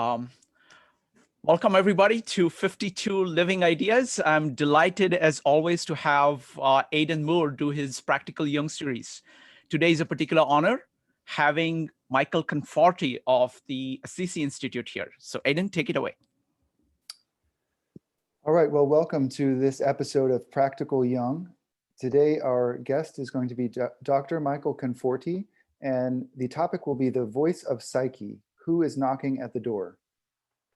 Um, Welcome everybody to 52 Living Ideas. I'm delighted as always to have Aiden Moore do his Practical Jung series. Today is a particular honor having Michael Conforti of the Assissi Institute here. So Aiden, take it away. All right, well, welcome to this episode of Practical Jung. Today, our guest is going to be Dr. Michael Conforti, and the topic will be the voice of Psyche, who is knocking at the door.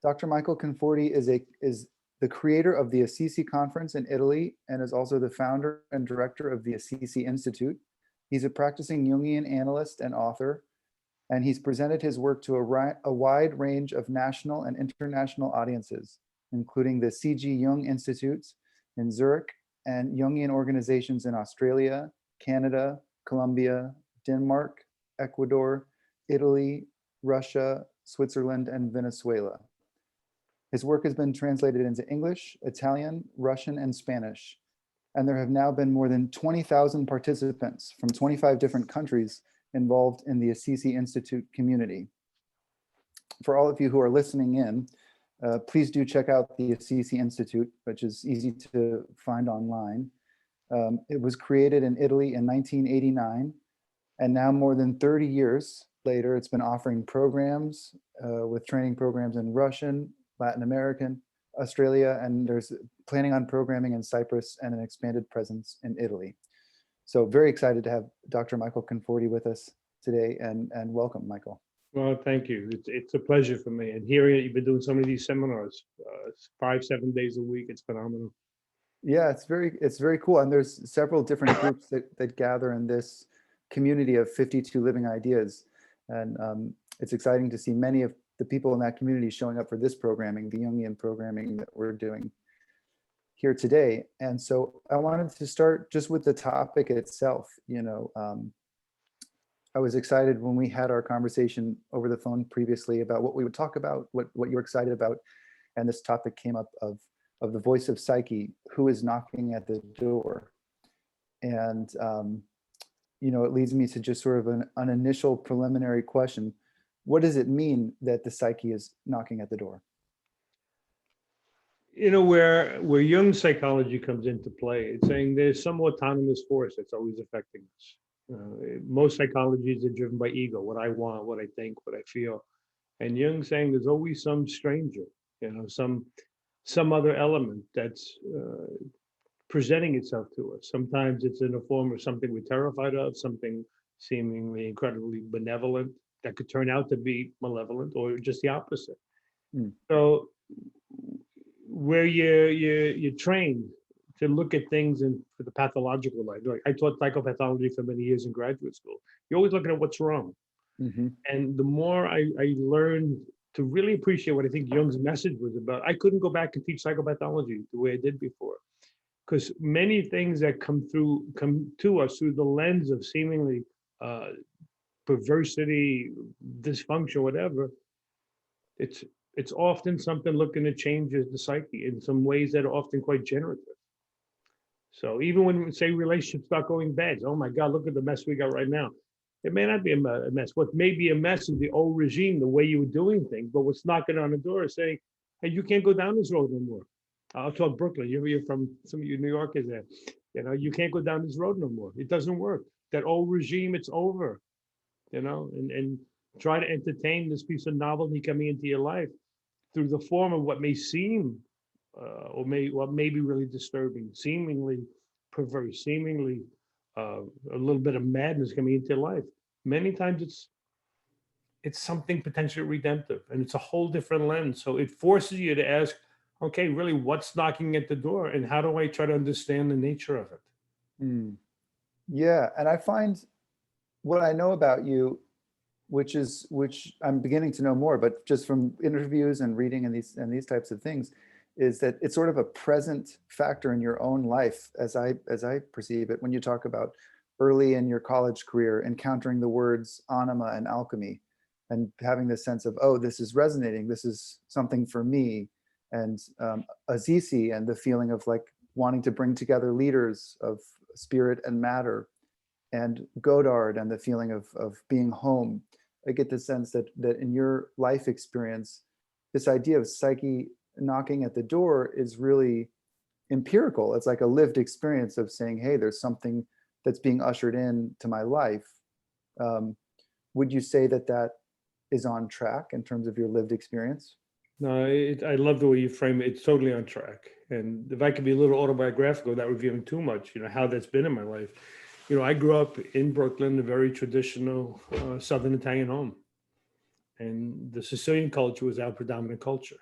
Dr. Michael Conforti is the creator of the Assissi Conference in Italy and is also the founder and director of the Assissi Institute. He's a practicing Jungian analyst and author, and he's presented his work to a wide range of national and international audiences, including the C.G. Jung Institutes in Zurich and Jungian organizations in Australia, Canada, Colombia, Denmark, Ecuador, Italy, Russia, Switzerland, and Venezuela. His work has been translated into English, Italian, Russian, and Spanish, and there have now been more than 20,000 participants from 25 different countries involved in the Assissi Institute community. For all of you who are listening in, please do check out the Assissi Institute, which is easy to find online. It was created in Italy in 1989, and now more than 30 years later, it's been offering programs with training programs in Russian, Latin American, Australia, and there's planning on programming in Cyprus and an expanded presence in Italy. So very excited to have Dr. Michael Conforti with us today, and welcome, Michael. Well, thank you. It's a pleasure for me. And hearing that you've been doing so many of these seminars, 5-7 days a week, it's phenomenal. Yeah, it's very cool. And there's several different groups that gather in this community of 52 Living Ideas. And it's exciting to see many of the people in that community showing up for this programming, the Jungian programming that we're doing here today. And so I wanted to start just with the topic itself. I was excited when we had our conversation over the phone previously about what we would talk about, what you're excited about. And this topic came up of the voice of Psyche, who is knocking at the door. And, it leads me to just sort of an initial preliminary question. What does it mean that the Psyche is knocking at the door? Where Jung's psychology comes into play, it's saying there's some autonomous force that's always affecting us. Most psychologies are driven by ego, what I want, what I think, what I feel. And Jung's saying there's always some stranger, some other element that's presenting itself to us. Sometimes it's in the form of something we're terrified of, something seemingly incredibly benevolent that could turn out to be malevolent, or just the opposite. So where you're trained to look at things for the pathological life. Like I taught psychopathology for many years in graduate school. You're always looking at what's wrong. Mm-hmm. And the more I learned to really appreciate what I think Jung's message was about, I couldn't go back and teach psychopathology the way I did before. Because many things that come to us through the lens of seemingly perversity, dysfunction, whatever, it's often something looking to change the psyche in some ways that are often quite generative. So even when we say relationships start going bad, oh my God, look at the mess we got right now. It may not be a mess. What may be a mess is the old regime, the way you were doing things, but what's knocking on the door is saying, hey, you can't go down this road no more. I'll talk Brooklyn. You're from, some of you New Yorkers there. You can't go down this road no more. It doesn't work. That old regime, it's over. And try to entertain this piece of novelty coming into your life through the form of what may seem what may be really disturbing, seemingly perverse, seemingly a little bit of madness coming into your life. Many times it's something potentially redemptive, and it's a whole different lens. So it forces you to ask, okay, really, what's knocking at the door, and how do I try to understand the nature of it? Yeah, and I find what I know about you, which I'm beginning to know more, but just from interviews and reading and these types of things, is that it's sort of a present factor in your own life, as I perceive it, when you talk about early in your college career encountering the words anima and alchemy, and having this sense of, oh, this is resonating, this is something for me, and Assissi and the feeling of like wanting to bring together leaders of spirit and matter, and Godard and the feeling of being home. I get the sense that in your life experience, this idea of psyche knocking at the door is really empirical. It's like a lived experience of saying, hey, there's something that's being ushered in to my life. Would you say that that is on track in terms of your lived experience? No, I love the way you frame it. It's totally on track. And if I could be a little autobiographical without revealing too much, how that's been in my life. I grew up in Brooklyn, a very traditional Southern Italian home. And the Sicilian culture was our predominant culture.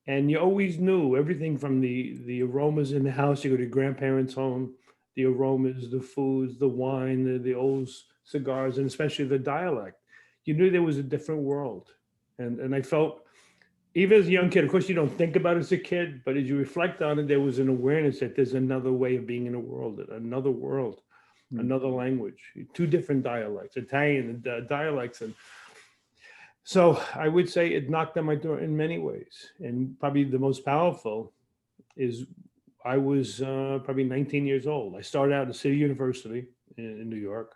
And you always knew everything from the aromas in the house. You go to your grandparents' home, the aromas, the foods, the wine, the old cigars, and especially the dialect. You knew there was a different world. And I felt, even as a young kid, of course, you don't think about it as a kid, but as you reflect on it, there was an awareness that there's another way of being in a world, another world, another language, two different dialects, Italian dialects. And so I would say it knocked on my door in many ways. And probably the most powerful is I was probably 19 years old. I started out at City University in New York.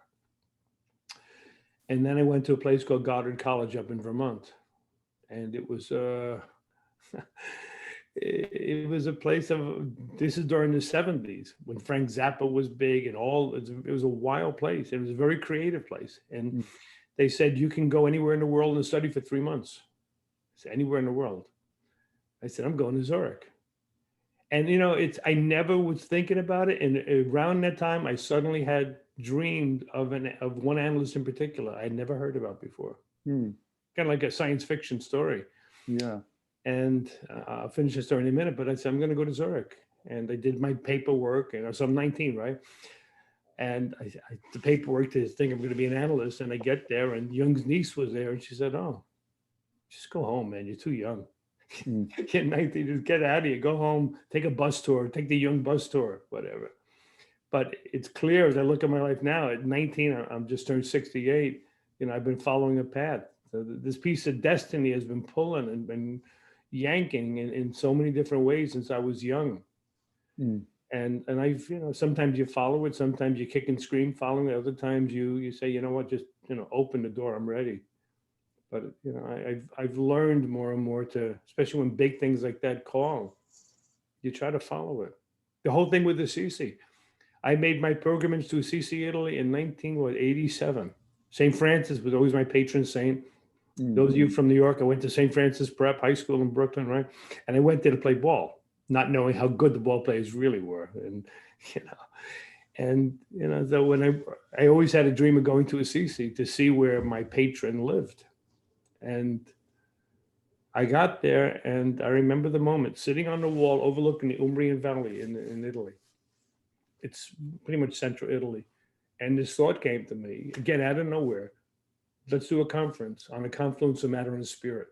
And then I went to a place called Goddard College up in Vermont. And it was it was a place of, this is during the 70s when Frank Zappa was big and it was a wild place. It was a very creative place. And they said, you can go anywhere in the world and study for 3 months. I said, anywhere in the world. I said, I'm going to Zurich. And I never was thinking about it. And around that time, I suddenly had dreamed of one analyst in particular I had never heard about before. Kind of like a science fiction story. Yeah. And I'll finish the story in a minute, but I said, I'm going to go to Zurich. And I did my paperwork, and so I'm 19, right? And the paperwork to think I'm going to be an analyst. And I get there, and Jung's niece was there, and she said, oh, just go home, man. You're too young. Get 19, just get out of here. Go home, take a bus tour, take the Jung bus tour, whatever. But it's clear as I look at my life now, at 19, I'm just turned 68. I've been following a path. So this piece of destiny has been pulling and been yanking in so many different ways since I was young. And I've, sometimes you follow it, sometimes you kick and scream following it, other times you say, you know what, just, open the door, I'm ready. But, I've learned more and more to, especially when big things like that call, you try to follow it. The whole thing with Assissi, I made my pilgrimage to Assissi, Italy in 1987. St. Francis was always my patron saint. Those of you from New York, I went to St. Francis Prep High School in Brooklyn, right? And I went there to play ball, not knowing how good the ball players really were. And, so when I always had a dream of going to Assisi to see where my patron lived. And I got there, and I remember the moment sitting on the wall overlooking the Umbrian Valley in Italy. It's pretty much central Italy. And this thought came to me, again, out of nowhere. Let's do a conference on the confluence of matter and spirit.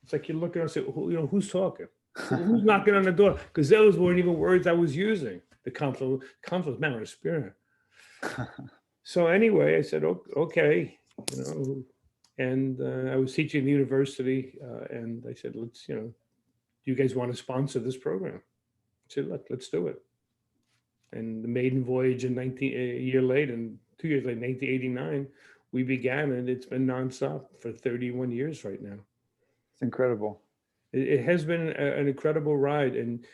It's like you look at it and say, who's talking? Who's knocking on the door? Because those weren't even words I was using. The confluence matter and spirit. So anyway, I said, okay, and I was teaching at the university, and I said, let's, do you guys want to sponsor this program? I said, look, let's do it. And the maiden voyage in a year later, and 2 years later, 1989, we began, and it's been nonstop for 31 years right now. It's incredible. It has been an incredible ride. And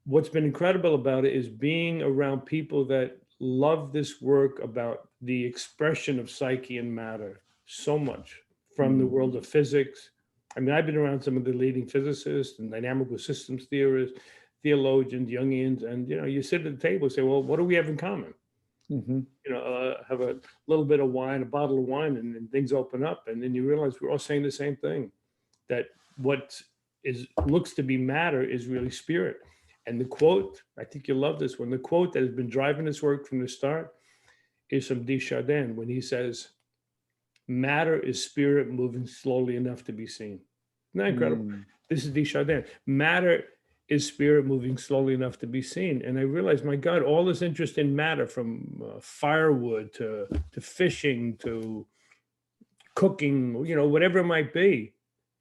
what's been incredible about it is being around people that love this work about the expression of psyche and matter so much from the world of physics. I mean, I've been around some of the leading physicists and dynamical systems theorists, theologians, Jungians, and, you sit at the table and say, well, what do we have in common? Have a little bit of wine, a bottle of wine, and things open up. And then you realize we're all saying the same thing, that what looks to be matter is really spirit. And the quote, I think you'll love this one, the quote that has been driving this work from the start is from Desjardins, when he says, matter is spirit moving slowly enough to be seen. Isn't that incredible? This is Desjardins. Matter is spirit moving slowly enough to be seen. And I realized, my God, all this interest in matter, from firewood to fishing to cooking, whatever it might be,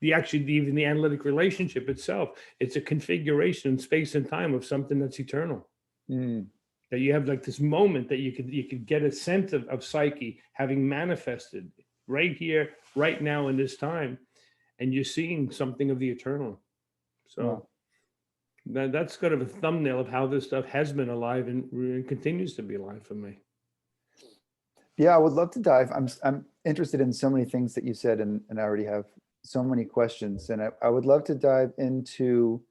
even the analytic relationship itself, it's a configuration in space and time of something that's eternal. That you have like this moment that you could get a sense of psyche having manifested right here, right now in this time. and you're seeing something of the eternal. So Wow. that's kind of a thumbnail of how this stuff has been alive and continues to be alive for me. Yeah, I would love to dive. I'm interested in so many things that you said, and I already have so many questions. And I would love to dive into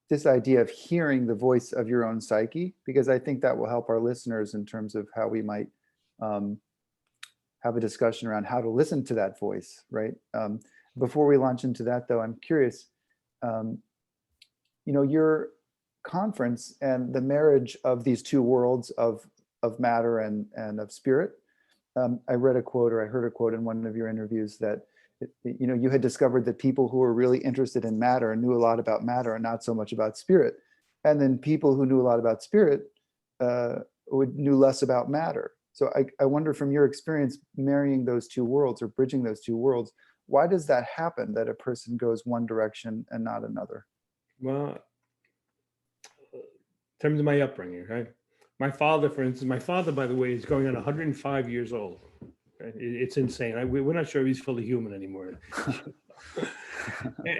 this idea of hearing the voice of your own psyche, because I think that will help our listeners in terms of how we might have a discussion around how to listen to that voice, right? Before we launch into that, though, I'm curious, your conference and the marriage of these two worlds of matter and of spirit. I read a quote, or I heard a quote in one of your interviews that, you had discovered that people who were really interested in matter and knew a lot about matter and not so much about spirit. And then people who knew a lot about spirit knew less about matter. So I wonder, from your experience marrying those two worlds or bridging those two worlds, why does that happen, that a person goes one direction and not another? Well, in terms of my upbringing, right? My father, for instance, by the way, is going on 105 years old. It's insane. We're not sure if he's fully human anymore.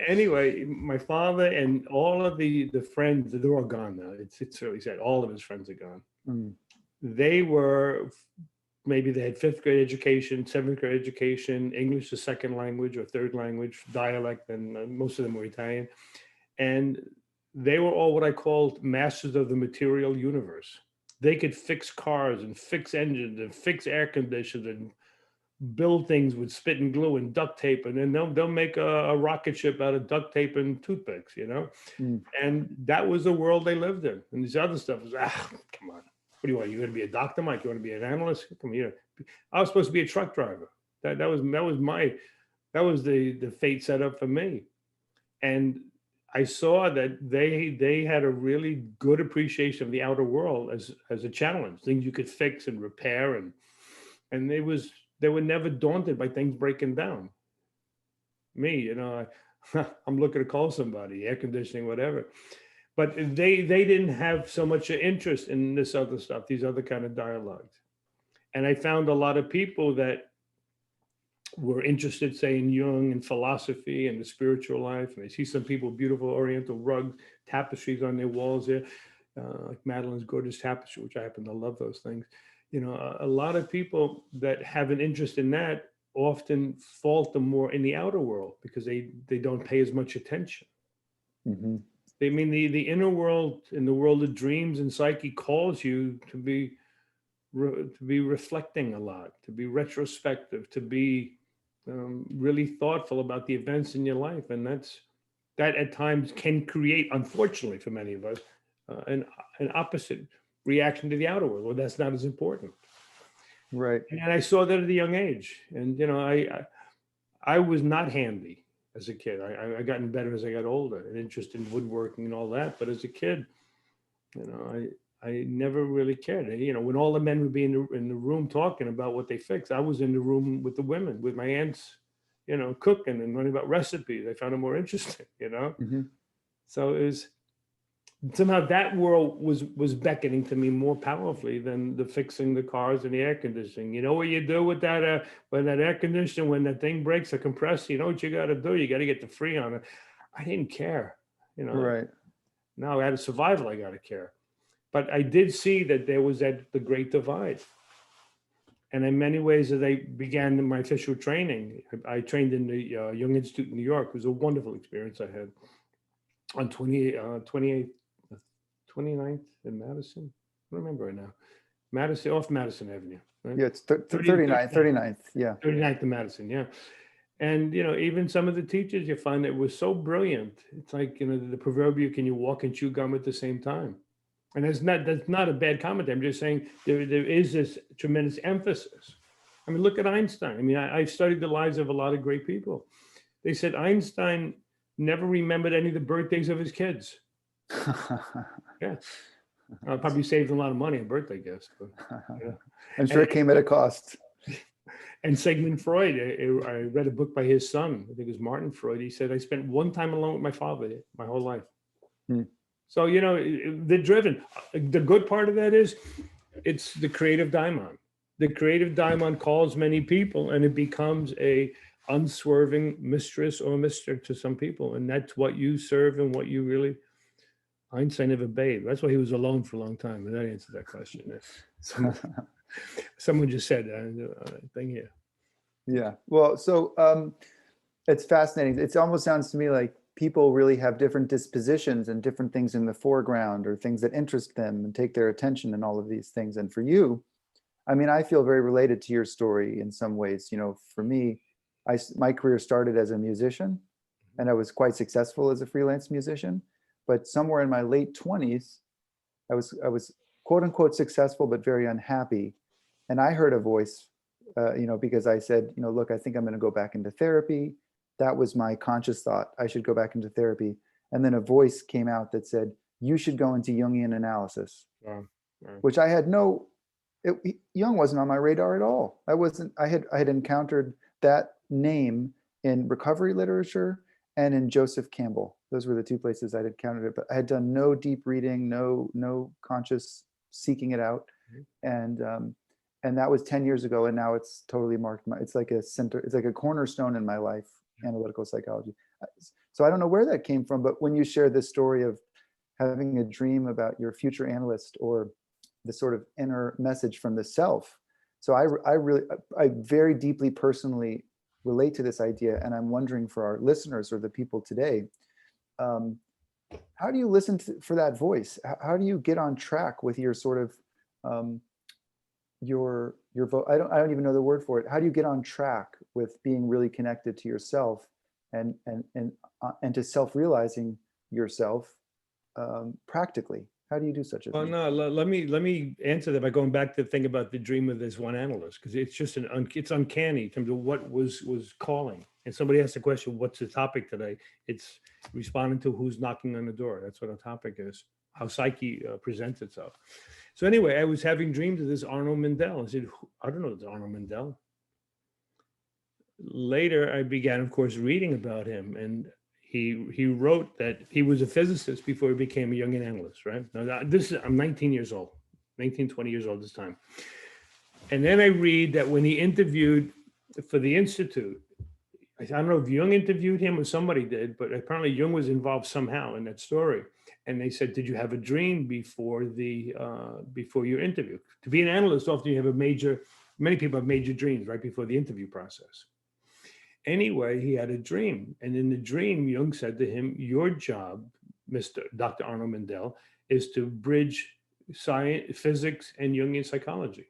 Anyway, my father and all of the friends, they're all gone now. It's really sad. All of his friends are gone. Mm. They were, maybe they had 5th grade education, 7th grade education, English as second language or third language, dialect, and most of them were Italian. And they were all what I called masters of the material universe. They could fix cars and fix engines and fix air conditioners and build things with spit and glue and duct tape, and then they'll make a rocket ship out of duct tape and toothpicks, Mm. And that was the world they lived in. And this other stuff was, come on, what do you want? You going to be a doctor, Mike? You want to be an analyst? Come here. I was supposed to be a truck driver. That was the fate set up for me. And I saw that they had a really good appreciation of the outer world as a challenge, things you could fix and repair, and they were never daunted by things breaking down. Me, I'm looking to call somebody, air conditioning, whatever. But they didn't have so much interest in this other stuff, these other kind of dialogues. And I found a lot of people that were interested, say, in Jung and philosophy and the spiritual life. And I see some people, beautiful Oriental rugs, tapestries on their walls there, like Madeline's gorgeous tapestry, which I happen to love those things. A lot of people that have an interest in that often falter more in the outer world because they don't pay as much attention. Mm-hmm. I mean, the inner world, in the world of dreams and psyche, calls you to be reflecting a lot, to be retrospective, to be really thoughtful about the events in your life. And that at times can create, unfortunately for many of us, an opposite reaction to the outer world. Well, that's not as important. Right. And I saw that at a young age. And, I was not handy as a kid. I gotten better as I got older, and interested in woodworking and all that. But as a kid, I never really cared. When all the men would be in the room talking about what they fixed, I was in the room with the women, with my aunts, cooking and learning about recipes. I found it more interesting, Mm-hmm. So it was somehow that world was beckoning to me more powerfully than the fixing the cars and the air conditioning. You know what you do with that when that air conditioner, when that thing breaks, a compressor, you know what you got to do? You got to get the Freon. And I didn't care, Right. Now out of survival, I got to care. But I did see that there was the great divide. And in many ways, as I began my official training, I trained in the Jung Institute in New York. It was a wonderful experience I had on 29th in Madison. I don't remember right now. Madison, off Madison Avenue. Right? Yeah, it's 39th. Yeah. 39th in Madison, yeah. And, even some of the teachers, you find that were so brilliant. It's like, the proverbial, can you walk and chew gum at the same time? And that's not a bad comment. I'm just saying there is this tremendous emphasis. I mean, look at Einstein. I mean, I've studied the lives of a lot of great people. They said Einstein never remembered any of the birthdays of his kids. Yeah. Probably saved a lot of money on birthday gifts. But, I'm sure it came at a cost. And Sigmund Freud, I read a book by his son, I think it was Martin Freud. He said, I spent one time alone with my father my whole life. Hmm. So, they're driven. The good part of that is it's the creative daimon. The creative daimon calls many people, and it becomes a unswerving mistress or mister to some people. And that's what you serve and what you really, Einstein never bathed. That's why he was alone for a long time. And that answers that question. Someone just said that thing here. Yeah. Well, so it's fascinating. It almost sounds to me like people really have different dispositions and different things in the foreground or things that interest them and take their attention and all of these things. And for you, I mean, I feel very related to your story in some ways. You know, for me, my career started as a musician and I was quite successful as a freelance musician. But somewhere in my late 20s, I was quote unquote successful, but very unhappy. And I heard a voice, because I said, look, I think I'm going to go back into therapy. That was my conscious thought. I should go back into therapy. And then a voice came out that said, you should go into Jungian analysis, which I had Jung wasn't on my radar at all. I had encountered that name in recovery literature and in Joseph Campbell. Those were the two places I'd encountered it, but I had done no deep reading, no conscious seeking it out. And that was 10 years ago. And now it's totally marked. It's like a cornerstone in my life, analytical psychology. So I don't know where that came from, but when you share this story of having a dream about your future analyst or the sort of inner message from the self. So I very deeply personally relate to this idea. And I'm wondering for our listeners or the people today, how do you listen for that voice? How do you get on track with your sort of, your vote? I don't even know the word for it. How do you get on track with being really connected to yourself and to self-realizing yourself practically? How do you do such a thing? Well, no, let me answer that by going back to think about the dream of this one analyst, because it's just it's uncanny in terms of what was calling. And somebody asked the question, what's the topic today? It's responding to who's knocking on the door. That's what our topic is, how psyche presents itself. So anyway, I was having dreams of this Arnold Mindell. I said, I don't know this Arnold Mindell. Later, I began, of course, reading about him, and he wrote that he was a physicist before he became a Jungian analyst, right? Now, I'm 19 years old, 20 years old this time. And then I read that when he interviewed for the Institute, I don't know if Jung interviewed him or somebody did, but apparently Jung was involved somehow in that story. And they said, did you have a dream before your interview? To be an analyst, often you have many people have major dreams right before the interview process. Anyway, he had a dream. And in the dream, Jung said to him, your job, Dr. Arnold Mindell, is to bridge science, physics, and Jungian psychology.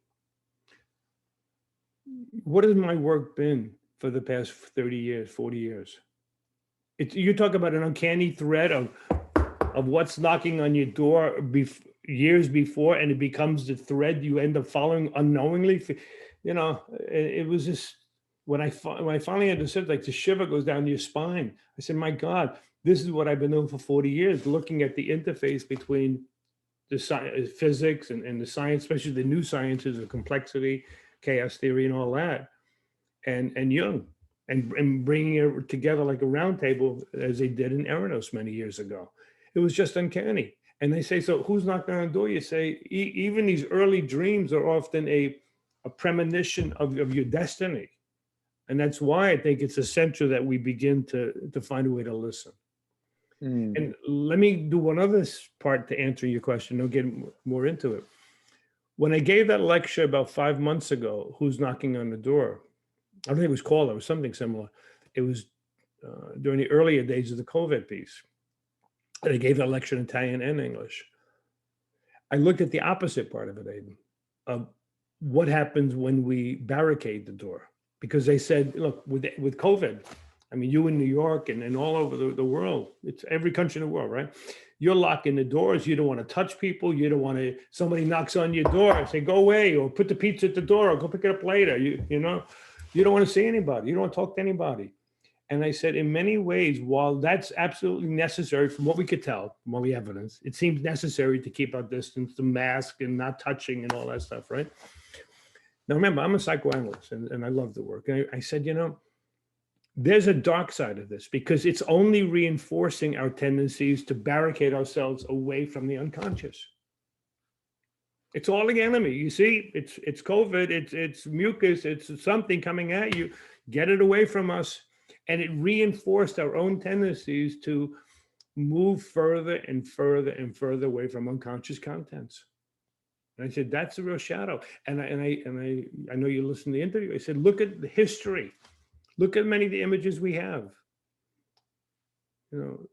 What has my work been for the past 30 years, 40 years? You talk about an uncanny thread of what's knocking on your door years before, and it becomes the thread you end up following unknowingly. It was just, when I finally understood, like the shiver goes down your spine. I said, my God, this is what I've been doing for 40 years, looking at the interface between the physics and the science, especially the new sciences of complexity, chaos theory, and all that, and Jung, and bringing it together like a round table as they did in Eranos many years ago. It was just uncanny. And they say, so who's knocking on the door? You say, even these early dreams are often a premonition of your destiny. And that's why I think it's essential that we begin to find a way to listen. And let me do one other part to answer your question. I'll get more into it. When I gave that lecture about 5 months ago, Who's Knocking on the Door? I don't think it was called, it was something similar. It was during the earlier days of the COVID piece. And I gave that lecture in Italian and English. I looked at the opposite part of it, Aiden, of what happens when we barricade the door. Because they said, look, with COVID, I mean, you in New York and all over the world, it's every country in the world, right? You're locking the doors. You don't want to touch people. You don't want to, somebody knocks on your door and say, go away, or put the pizza at the door, or go pick it up later. You don't want to see anybody. You don't want to talk to anybody. And I said, in many ways, while that's absolutely necessary from what we could tell, from all the evidence, it seems necessary to keep our distance, to mask and not touching and all that stuff, right? Now, remember, I'm a psychoanalyst and I love the work. And I said, there's a dark side of this because it's only reinforcing our tendencies to barricade ourselves away from the unconscious. It's all the enemy. You see, it's COVID, it's mucus, it's something coming at you. Get it away from us. And it reinforced our own tendencies to move further and further and further away from unconscious contents. And I said, that's a real shadow. And I know you listened to the interview. I said, look at the history. Look at many of the images we have. You know,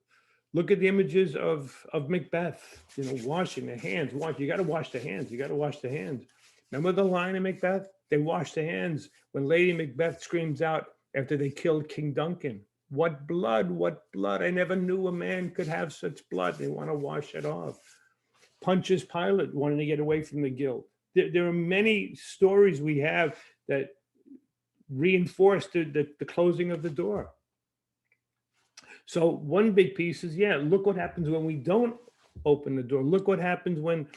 look at the images of Macbeth, you know, washing their hands. You got to wash the hands. You got to wash the hands. Remember the line in Macbeth? They wash the hands when Lady Macbeth screams out after they killed King Duncan. What blood, what blood. I never knew a man could have such blood. They want to wash it off. Pontius Pilate wanting to get away from the guilt. There are many stories we have that reinforce the closing of the door. So one big piece is, yeah, look what happens when we don't open the door. Look what happens when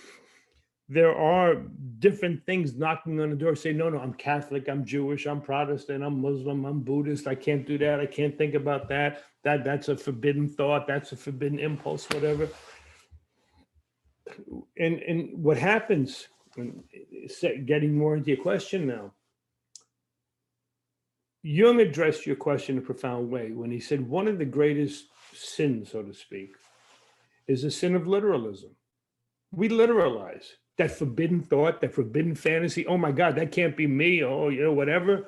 there are different things knocking on the door. Say, no, I'm Catholic, I'm Jewish, I'm Protestant, I'm Muslim, I'm Buddhist. I can't do that. I can't think about that. That's a forbidden thought. That's a forbidden impulse, whatever. And what happens, getting more into your question now, Jung addressed your question in a profound way when he said one of the greatest sins, so to speak, is the sin of literalism. We literalize that forbidden thought, that forbidden fantasy. Oh my God, that can't be me. Oh, you know, whatever.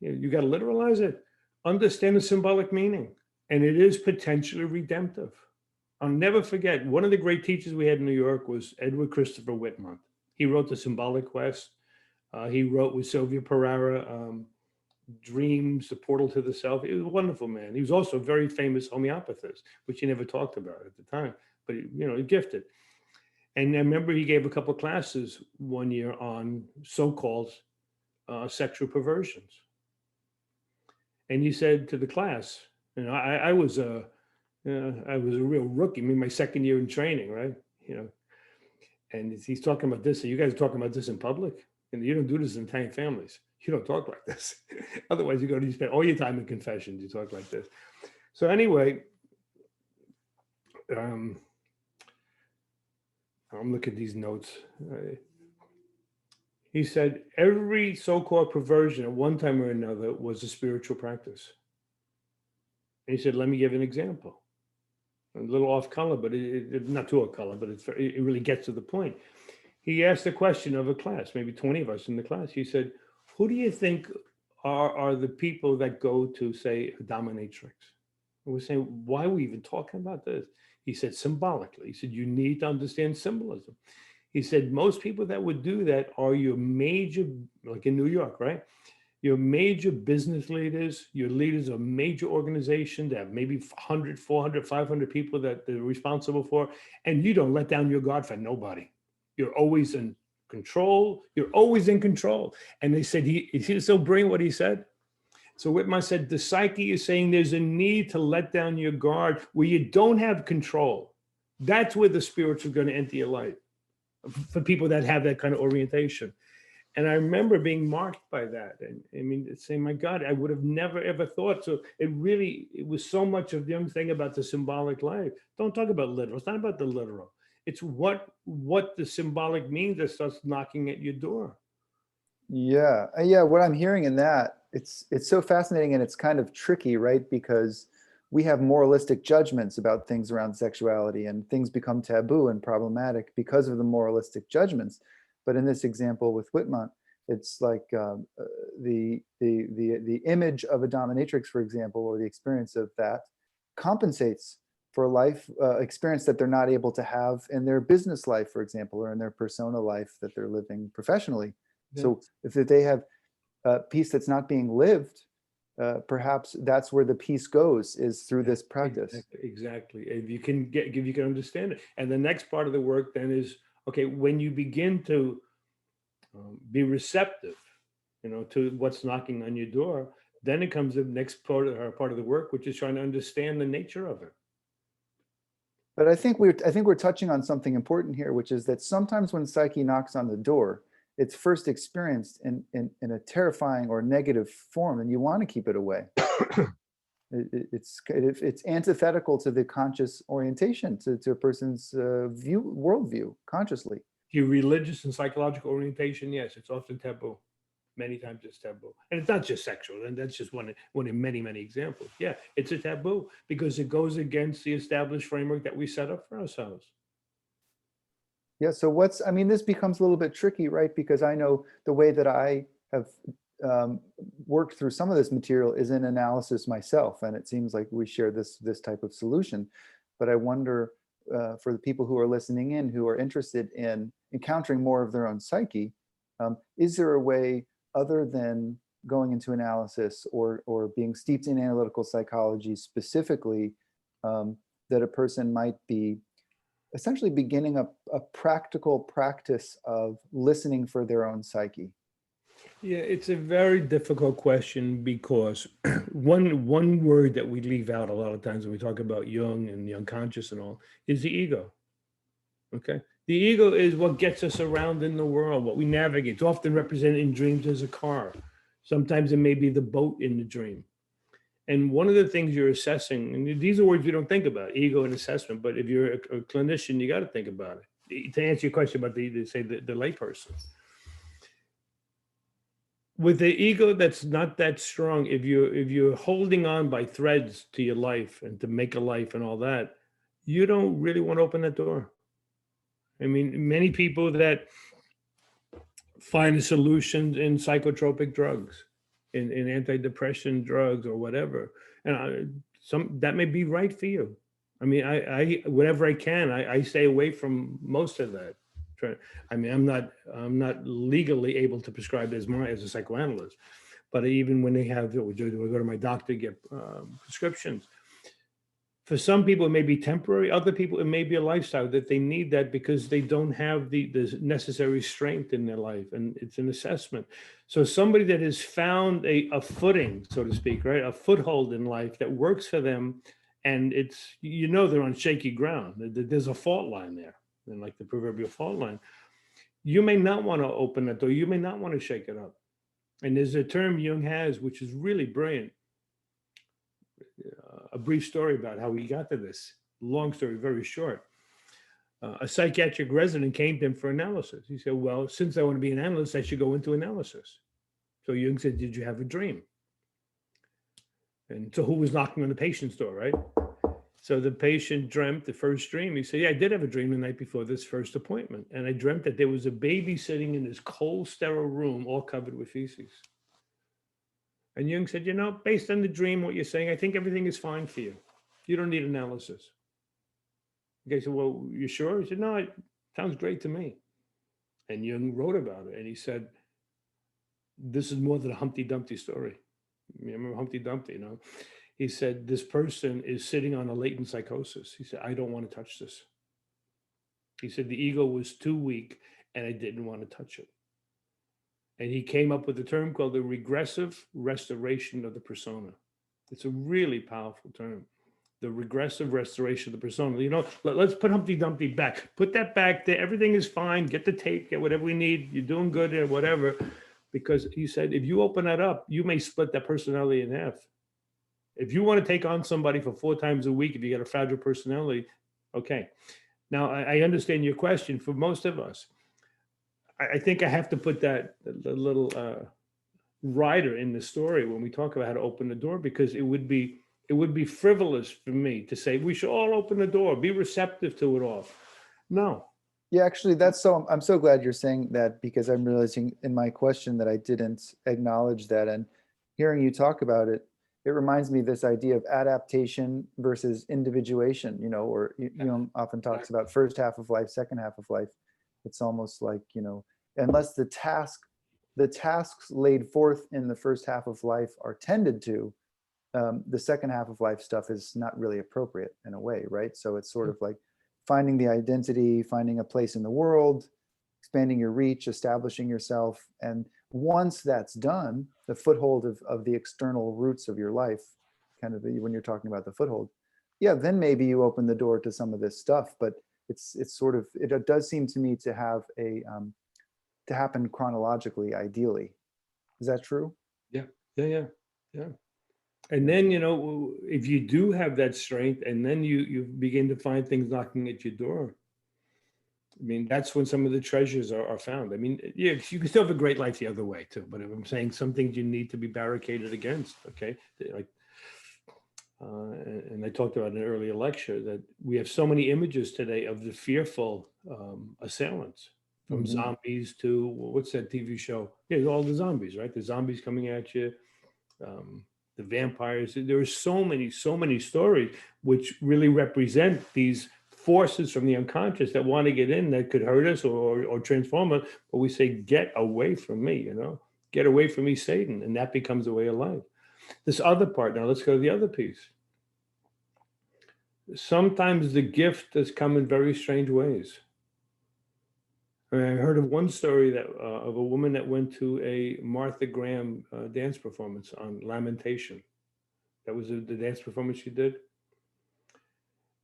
You got to literalize it. Understand the symbolic meaning. And it is potentially redemptive. I'll never forget, one of the great teachers we had in New York was Edward Christopher Whitman. He wrote The Symbolic Quest. He wrote with Sylvia Pereira, Dreams, The Portal to the Self. He was a wonderful man. He was also a very famous homeopathist, which he never talked about at the time, but you know, gifted. And I remember he gave a couple of classes one year on so-called sexual perversions. And he said to the class, you know, I was a real rookie. I mean, my second year in training, right? You know, and he's talking about this. And you guys are talking about this in public, and you don't do this in Italian families. You don't talk like this. Otherwise, you spend all your time in confessions. You talk like this. So anyway, I'm looking at these notes. He said every so-called perversion at one time or another was a spiritual practice. And he said, let me give an example. A little off color, but not too off color, but it really gets to the point. He asked a question of a class, maybe 20 of us in the class. He said, who do you think are the people that go to, say, a dominatrix? And we're saying, why are we even talking about this? He said, symbolically. He said, you need to understand symbolism. He said, most people that would do that are your major, like in New York, right? Your major business leaders, your leaders of major organizations that have maybe 100, 400, 500 people that they're responsible for, and you don't let down your guard for nobody. You're always in control. You're always in control. And they said, he's so brilliant what he said. So Whitman said, the psyche is saying there's a need to let down your guard where you don't have control. That's where the spirits are going to enter your life for people that have that kind of orientation. And I remember being marked by that. And I mean, saying, my God, I would have never, ever thought. So it was so much of the young thing about the symbolic life. Don't talk about literal. It's not about the literal. It's what the symbolic means that starts knocking at your door. Yeah. What I'm hearing in that, it's so fascinating, and it's kind of tricky, right? Because we have moralistic judgments about things around sexuality, and things become taboo and problematic because of the moralistic judgments. But in this example with Whitman, it's like the image of a dominatrix, for example, or the experience of that compensates for a life experience that they're not able to have in their business life, for example, or in their persona life that they're living professionally. Yeah. So if they have peace that's not being lived, perhaps that's where the peace goes, is through this practice. Exactly. If you can understand it. And the next part of the work then is, okay, when you begin to be receptive, you know, to what's knocking on your door, then it comes the next part of the work, which is trying to understand the nature of it. But I think we're touching on something important here, which is that sometimes when psyche knocks on the door, it's first experienced in a terrifying or negative form, and you want to keep it away. It's antithetical to the conscious orientation, to a person's worldview consciously. Your religious and psychological orientation, yes, it's often taboo. Many times it's taboo. And it's not just sexual, and that's just one in many, many examples. Yeah, it's a taboo because it goes against the established framework that we set up for ourselves. Yeah, so this becomes a little bit tricky, right? Because I know the way that I have worked through some of this material is in analysis myself, and it seems like we share this type of solution. But I wonder, for the people who are listening in, who are interested in encountering more of their own psyche, is there a way other than going into analysis or being steeped in analytical psychology specifically, that a person might be essentially beginning a practical practice of listening for their own psyche? Yeah, it's a very difficult question because one word that we leave out a lot of times when we talk about Jung and the unconscious and all is the ego. Okay, the ego is what gets us around in the world, what we navigate. It's often represented in dreams as a car. Sometimes it may be the boat in the dream. And one of the things you're assessing, and these are words we don't think about, ego and assessment, but if you're a clinician, you got to think about it. To answer your question about the layperson. With the ego that's not that strong, if you're holding on by threads to your life and to make a life and all that, you don't really want to open that door. I mean, many people that find a solution in psychotropic drugs, in antidepressant drugs or whatever, and that may be right for you. I mean, I whatever I can, I stay away from most of that. I mean, I'm not legally able to prescribe as a psychoanalyst, but even when they have, we go to my doctor to get prescriptions. For some people, it may be temporary. Other people, it may be a lifestyle that they need that because they don't have the necessary strength in their life, and it's an assessment. So somebody that has found a footing, so to speak, right, a foothold in life that works for them, and it's, they're on shaky ground. There's a fault line there, and like the proverbial fault line. You may not want to open that door. You may not want to shake it up. And there's a term Jung has, which is really brilliant. A brief story about how he got to this. Long story, very short. A psychiatric resident came to him for analysis. He said, well, since I want to be an analyst, I should go into analysis. So Jung said, did you have a dream? And so who was knocking on the patient's door, right? So the patient dreamt the first dream. He said, yeah, I did have a dream the night before this first appointment. And I dreamt that there was a baby sitting in this cold, sterile room, all covered with feces. And Jung said, based on the dream, what you're saying, I think everything is fine for you. You don't need analysis. Okay, so, well, you sure? He said, no, it sounds great to me. And Jung wrote about it. And he said, this is more than a Humpty Dumpty story. You remember Humpty Dumpty, He said, this person is sitting on a latent psychosis. He said, I don't want to touch this. He said, the ego was too weak and I didn't want to touch it. And he came up with a term called the regressive restoration of the persona. It's a really powerful term. The regressive restoration of the persona. Let's put Humpty Dumpty back. Put that back there. Everything is fine. Get the tape, get whatever we need. You're doing good or whatever. Because he said, if you open that up, you may split that personality in half. If you want to take on somebody for 4 times a week, if you got a fragile personality, okay. Now, I understand your question. For most of us, I think I have to put that little rider in the story when we talk about how to open the door, because it would be frivolous for me to say we should all open the door, be receptive to it all. No. Yeah, actually, I'm so glad you're saying that, because I'm realizing in my question that I didn't acknowledge that, and hearing you talk about it, it reminds me of this idea of adaptation versus individuation, or Jung often talks about first half of life, second half of life. It's almost like, unless the tasks laid forth in the first half of life are tended to, the second half of life stuff is not really appropriate in a way, right? So it's sort of like finding the identity, finding a place in the world, expanding your reach, establishing yourself. And once that's done, the foothold of the external roots of your life, kind of when you're talking about the foothold, yeah, then maybe you open the door to some of this stuff. But it's sort of, it does seem to me to have to happen chronologically, ideally. Is that true? Yeah. And then, you know, if you do have that strength, and then you begin to find things knocking at your door, I mean, that's when some of the treasures are found. I mean, yeah, you can still have a great life the other way too. But I'm saying some things you need to be barricaded against. Okay, like, and I talked about in an earlier lecture that we have so many images today of the fearful assailants, from zombies to what's that TV show? Yeah, all the zombies, right? The zombies coming at you, the vampires. There are so many stories which really represent these forces from the unconscious that want to get in, that could hurt us or transform us. But we say, get away from me, you know, get away from me, Satan. And that becomes a way of life. This other part, now let's go to the other piece. Sometimes the gift has come in very strange ways. I heard of one story that of a woman that went to a Martha Graham dance performance on Lamentation. That was the dance performance she did.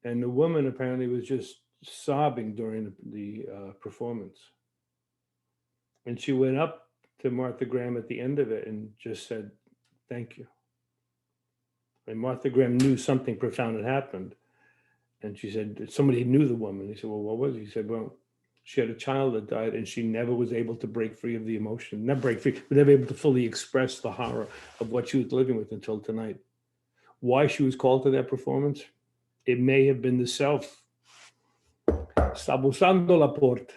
And the woman apparently was just sobbing during the performance. And she went up to Martha Graham at the end of it and just said, thank you. And Martha Graham knew something profound had happened. And she said, somebody knew the woman. He said, well, what was it? He said, well, she had a child that died and she never was able to break free of the emotion. Not break free, but never able to fully express the horror of what she was living with until tonight. Why she was called to that performance? It may have been the self. Sta bussando la porta.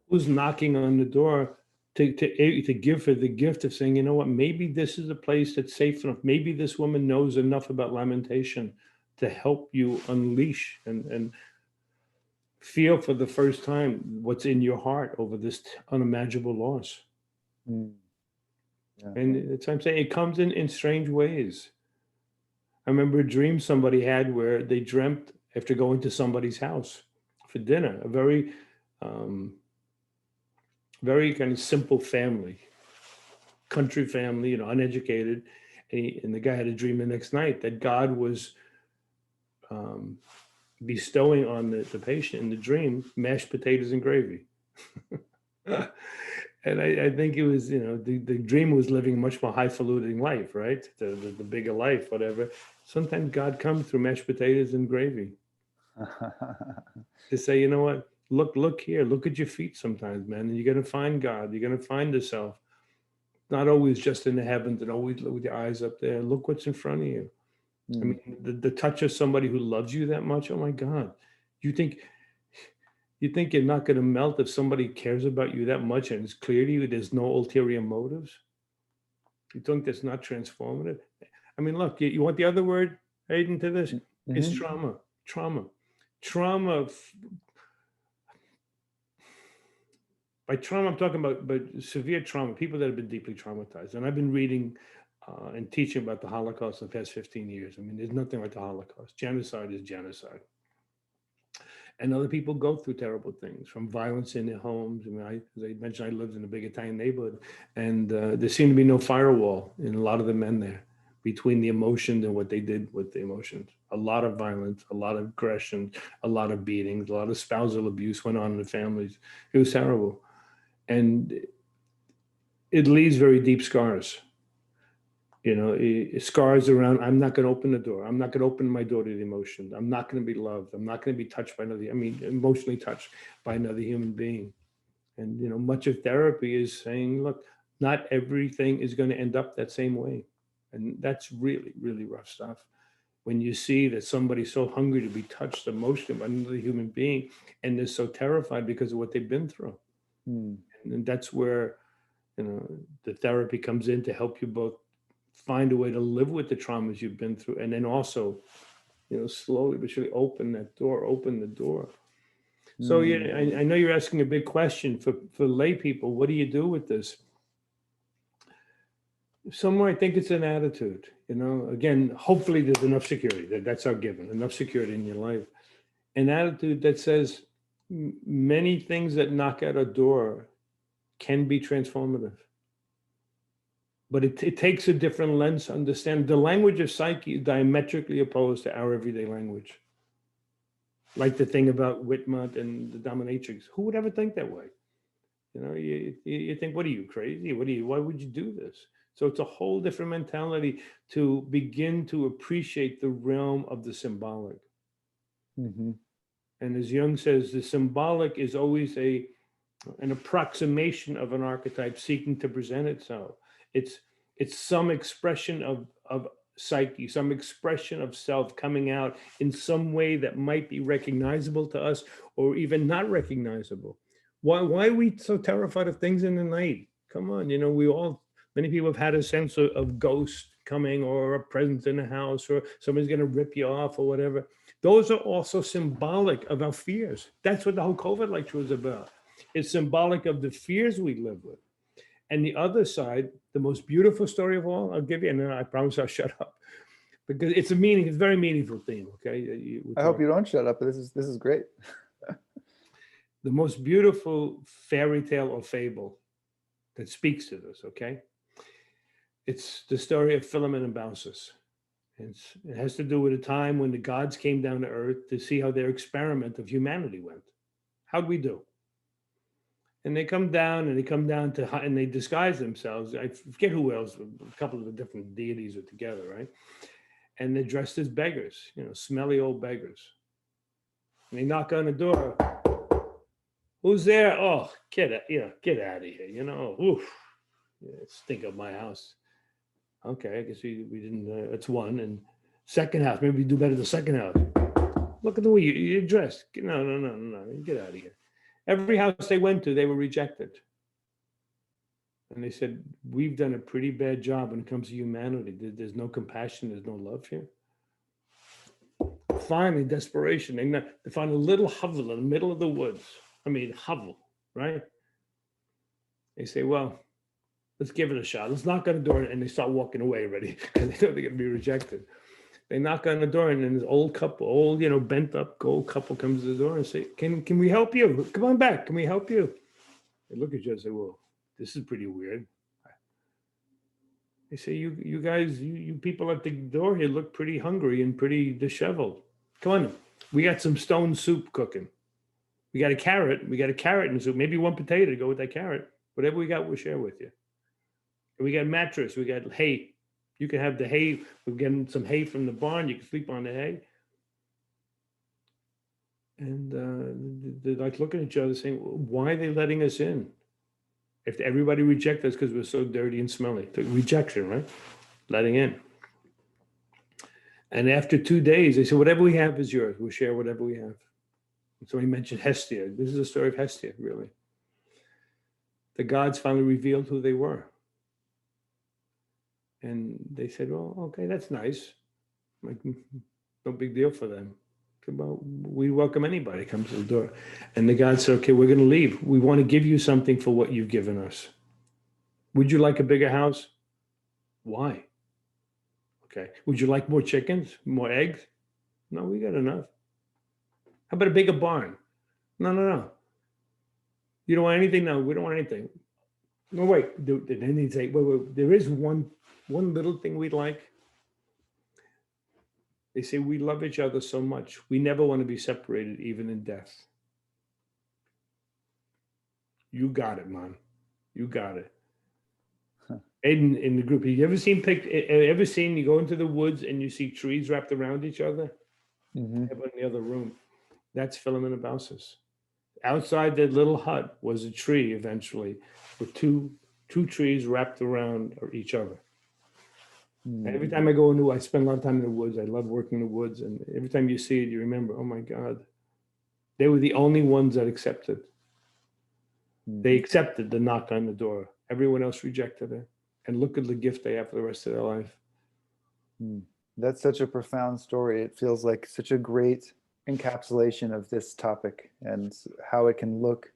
Who's knocking on the door to give her the gift of saying, you know what, maybe this is a place that's safe enough. Maybe this woman knows enough about lamentation to help you unleash and feel for the first time what's in your heart over this unimaginable loss. Yeah. And it's, I'm saying, it comes in strange ways. I remember a dream somebody had where they dreamt after going to somebody's house for dinner, a very, very kind of simple family, country family, you know, uneducated. And the guy had a dream the next night that God was bestowing on the patient in the dream mashed potatoes and gravy. And I think it was, you know, the dreamer was living a much more highfalutin life, right? The bigger life, whatever. Sometimes God comes through mashed potatoes and gravy to say, you know what, look here, look at your feet sometimes, man. And you're going to find God. You're going to find the self. Not always just in the heavens and always look with your eyes up there. Look what's in front of you. I mean, the touch of somebody who loves you that much, oh my God. You think you're not going to melt if somebody cares about you that much and it's clear to you there's no ulterior motives? You think that's not transformative? I mean, look, you want the other word, Aiden, to this? It's trauma. By trauma, I'm talking about severe trauma, people that have been deeply traumatized. And I've been reading and teaching about the Holocaust the past 15 years. I mean, there's nothing like the Holocaust. Genocide is genocide. And other people go through terrible things, from violence in their homes. I mean, as I mentioned, I lived in a big Italian neighborhood, and there seemed to be no firewall in a lot of the men there between the emotions and what they did with the emotions. A lot of violence, a lot of aggression, a lot of beatings, a lot of spousal abuse went on in the families. It was terrible. And it leaves very deep scars. You know, scars around, I'm not going to open the door. I'm not going to open my door to the emotion. I'm not going to be loved. I'm not going to be touched by another, emotionally touched by another human being. And, you know, much of therapy is saying, look, not everything is going to end up that same way. And that's really, really rough stuff. When you see that somebody's so hungry to be touched emotionally by another human being, and they're so terrified because of what they've been through. And that's where, you know, the therapy comes in to help you both find a way to live with the traumas you've been through, and then also, you know, slowly but surely open the door. So yeah, I know you're asking a big question for lay people. What do you do with this? Somewhere I think it's an attitude, you know, again, hopefully there's enough security. That's our given, enough security in your life. An attitude that says many things that knock at a door can be transformative. But it takes a different lens to understand. The language of psyche is diametrically opposed to our everyday language. Like the thing about Whitman and the dominatrix. Who would ever think that way? You know, you think, what are you, crazy? Why would you do this? So it's a whole different mentality to begin to appreciate the realm of the symbolic. Mhm. And as Jung says, the symbolic is always an approximation of an archetype seeking to present itself. It's some expression of psyche, some expression of self coming out in some way that might be recognizable to us or even not recognizable. Why are we so terrified of things in the night? Come on, many people have had a sense of ghost coming or a presence in the house or somebody's going to rip you off or whatever. Those are also symbolic of our fears. That's what the whole COVID lecture was about. It's symbolic of the fears we live with. And the other side, the most beautiful story of all, I'll give you, and then I promise I'll shut up. Because it's a very meaningful theme, okay? I hope you don't shut up. This is great. The most beautiful fairy tale or fable that speaks to this, okay? It's the story of Philemon and Baucis. It has to do with a time when the gods came down to earth to see how their experiment of humanity went. How'd we do? And they come down and they disguise themselves. I forget who else, a couple of the different deities are together, right? And they're dressed as beggars, smelly old beggars. And they knock on the door. Who's there? Oh, get out of here, oof. Yeah, stink up my house. Okay, I guess we didn't, that's one. And second house, maybe we do better the second house. Look at the way you're dressed. No, get out of here. Every house they went to, they were rejected. And they said, we've done a pretty bad job when it comes to humanity. There's no compassion, there's no love here. Finally, desperation, they find a little hovel in the middle of the woods. Hovel, right? They say, well, let's give it a shot. Let's knock on the door. And they start walking away already because they know they're going to be rejected. They knock on the door, and then this old couple, bent up old couple comes to the door and say, can we help you? Come on back. Can we help you? They look at you and say, well, this is pretty weird. They say, you guys, you people at the door here look pretty hungry and pretty disheveled. Come on, we got some stone soup cooking. We got a carrot in the soup, maybe one potato to go with that carrot. Whatever we got, we'll share with you. And we got a mattress, we got hay. You can have the hay. We're getting some hay from the barn. You can sleep on the hay. And they're like looking at each other saying, why are they letting us in? If everybody rejects us because we're so dirty and smelly. Rejection, right? Letting in. And after 2 days, they said, whatever we have is yours. We'll share whatever we have. And so he mentioned Hestia. This is the story of Hestia, really. The gods finally revealed who they were. And they said, well, okay, that's nice. Like, no big deal for them. Well, we welcome anybody who comes to the door. And the gods said, okay, we're going to leave. We want to give you something for what you've given us. Would you like a bigger house? Why? Okay. Would you like more chickens, more eggs? No, we got enough. How about a bigger barn? No. You don't want anything? No, we don't want anything. No, wait. Then they say, wait, there is one little thing we'd like. They say, we love each other so much. We never want to be separated, even in death. You got it, man. You got it. Huh. Aiden in the group, you ever seen you go into the woods and you see trees wrapped around each other? Mm-hmm. In the other room. That's Philemon and Baucis. Outside that little hut was a tree eventually with two trees wrapped around each other. Mm-hmm. Every time I spend a lot of time in the woods. I love working in the woods. And every time you see it, you remember, oh my God, they were the only ones that accepted. Mm-hmm. They accepted the knock on the door. Everyone else rejected it. And look at the gift they have for the rest of their life. That's such a profound story. It feels like such a great encapsulation of this topic and how it can look,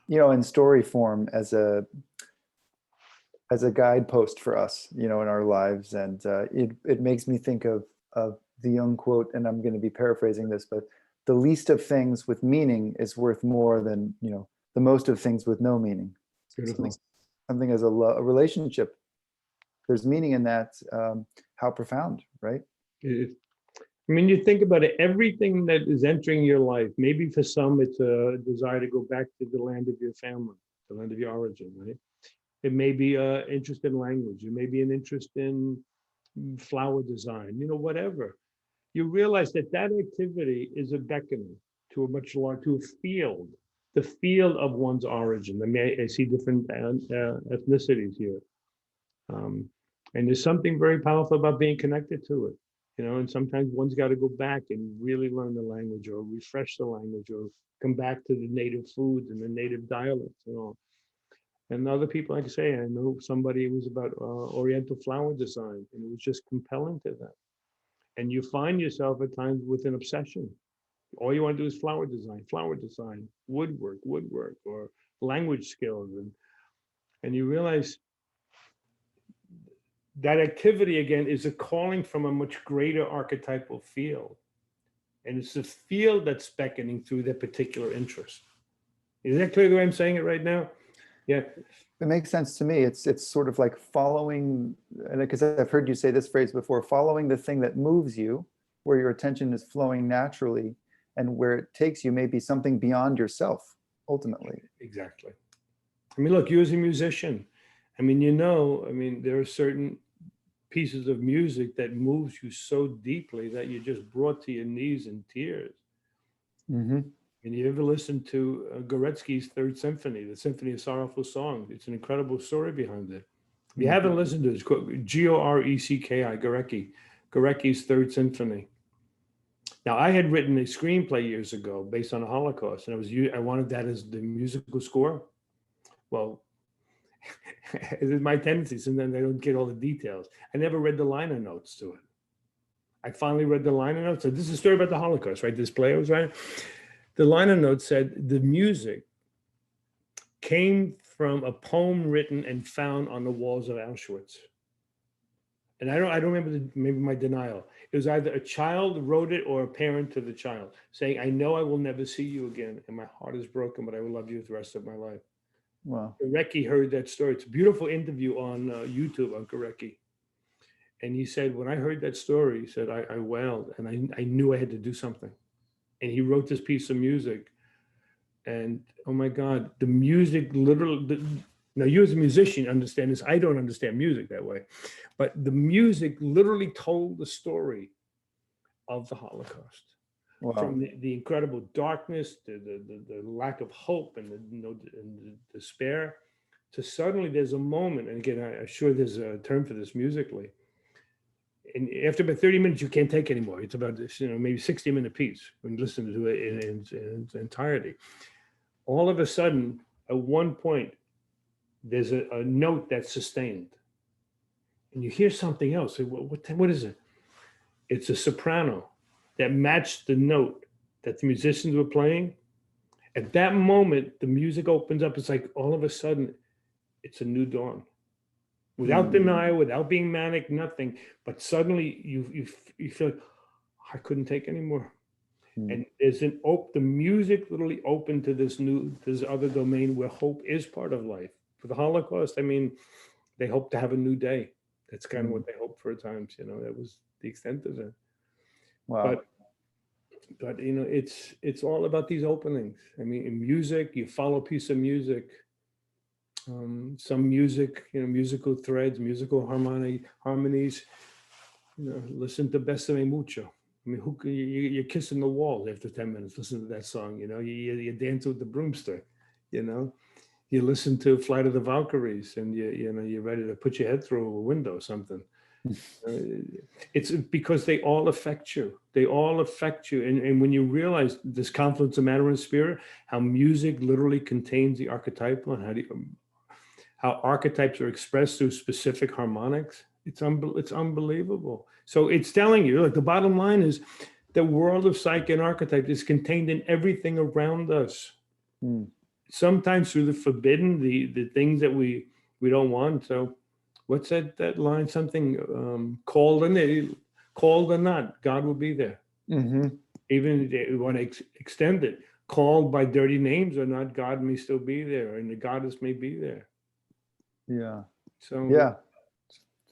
in story form as a guidepost for us, in our lives. And it makes me think of the Jung quote, and I'm going to be paraphrasing this, but the least of things with meaning is worth more than, the most of things with no meaning. Something as a relationship, there's meaning in that. How profound, right? You think about it, everything that is entering your life, maybe for some, it's a desire to go back to the land of your family, the land of your origin, right? It may be an interest in language. It may be an interest in flower design, whatever. You realize that that activity is a beckoning to a much larger, to a field, the field of one's origin. I see different ethnicities here. And there's something very powerful about being connected to it, and sometimes one's got to go back and really learn the language or refresh the language or come back to the native foods and the native dialects and all. And other people, like I say, I know somebody who was about Oriental flower design, and it was just compelling to them. And you find yourself at times with an obsession. All you want to do is flower design, woodwork, or language skills. And you realize that activity, again, is a calling from a much greater archetypal field. And it's the field that's beckoning through that particular interest. Is that clear the way I'm saying it right now? Yeah. It makes sense to me. It's sort of like following, and because I've heard you say this phrase before, following the thing that moves you, where your attention is flowing naturally, and where it takes you may be something beyond yourself, ultimately. Exactly. I mean, look, you as a musician, there are certain pieces of music that moves you so deeply that you're just brought to your knees in tears. Mm-hmm. And you ever listen to Gorecki's Third Symphony, the Symphony of Sorrowful Songs? It's an incredible story behind it. If you haven't listened to it, it's called Gorecki, Gorecki's Third Symphony. Now, I had written a screenplay years ago based on the Holocaust, and I wanted that as the musical score. Well, it's my tendency, sometimes I don't get all the details. I never read the liner notes to it. I finally read the liner notes. So this is a story about the Holocaust, right? This play I was writing. The liner notes said the music came from a poem written and found on the walls of Auschwitz. And I don't remember maybe my denial. It was either a child wrote it or a parent to the child saying, I know I will never see you again, and my heart is broken, but I will love you the rest of my life. Wow. Gorecki heard that story. It's a beautiful interview on YouTube on Gorecki. And he said, when I heard that story, he said, I wailed, and I knew I had to do something. And he wrote this piece of music. And oh my God, the music literally, now you as a musician understand this. I don't understand music that way. But the music literally told the story of the Holocaust. Wow. From the incredible darkness, the lack of hope and the despair, to suddenly there's a moment, and again, I'm sure there's a term for this musically. And after about 30 minutes, you can't take anymore. It's about this, maybe 60-minute piece when you listen to it in its entirety. All of a sudden, at one point, there's a note that's sustained. And you hear something else. What is it? It's a soprano that matched the note that the musicians were playing. At that moment, the music opens up. It's like all of a sudden, it's a new dawn. Without denial, without being manic, nothing. But suddenly you feel like, I couldn't take anymore. And there's the music literally opened to this other domain where hope is part of life. For the Holocaust, they hope to have a new day. That's kind of what they hope for at times. That was the extent of it. Wow. But it's all about these openings. In music, you follow a piece of music. Some music, musical threads, musical harmonies. Listen to Besame Mucho. You're kissing the walls after 10 minutes. Listen to that song. You dance with the broomstick. You listen to Flight of the Valkyries, and you're ready to put your head through a window or something. It's because they all affect you. They all affect you. And when you realize this confluence of matter and spirit, how music literally contains the archetypal, and how archetypes are expressed through specific harmonics, it's unbelievable. So it's telling you, look, the bottom line is the world of psyche and archetype is contained in everything around us. Sometimes through the forbidden, the things that we don't want. So what's that line? Something called or not, God will be there. Even if they want to extend it, called by dirty names or not, God may still be there, and the goddess may be there. Yeah. So yeah,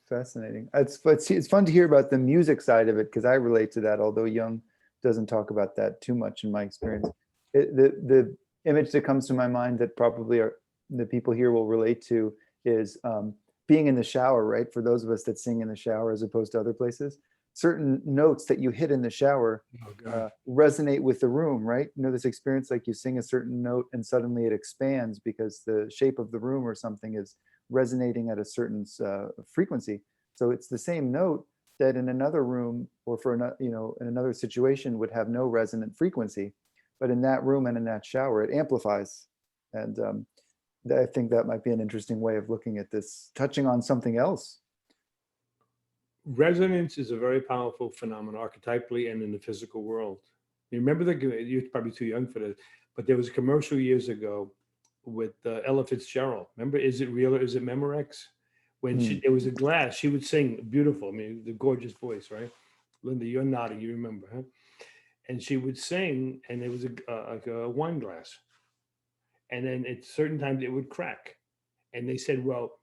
fascinating. It's fun to hear about the music side of it, because I relate to that, although Jung doesn't talk about that too much in my experience. The image that comes to my mind that probably the people here will relate to is being in the shower, right? For those of us that sing in the shower as opposed to other places, certain notes that you hit in the shower resonate with the room, right? You know, this experience, like you sing a certain note and suddenly it expands because the shape of the room or something is resonating at a certain frequency. So it's the same note that in another room or for another, you know, in another situation would have no resonant frequency, but in that room and in that shower, it amplifies. And I think that might be an interesting way of looking at this, touching on something else. Resonance is a very powerful phenomenon archetypally and in the physical world. You remember you're probably too young for this, but there was a commercial years ago with Ella Fitzgerald. Remember, Is It Real or Is It Memorex? When there was a glass, she would sing beautiful. I mean, the gorgeous voice, right? Linda, you're nodding, you remember, huh? And she would sing, and there was like a wine glass. And then at certain times it would crack. And they said, well,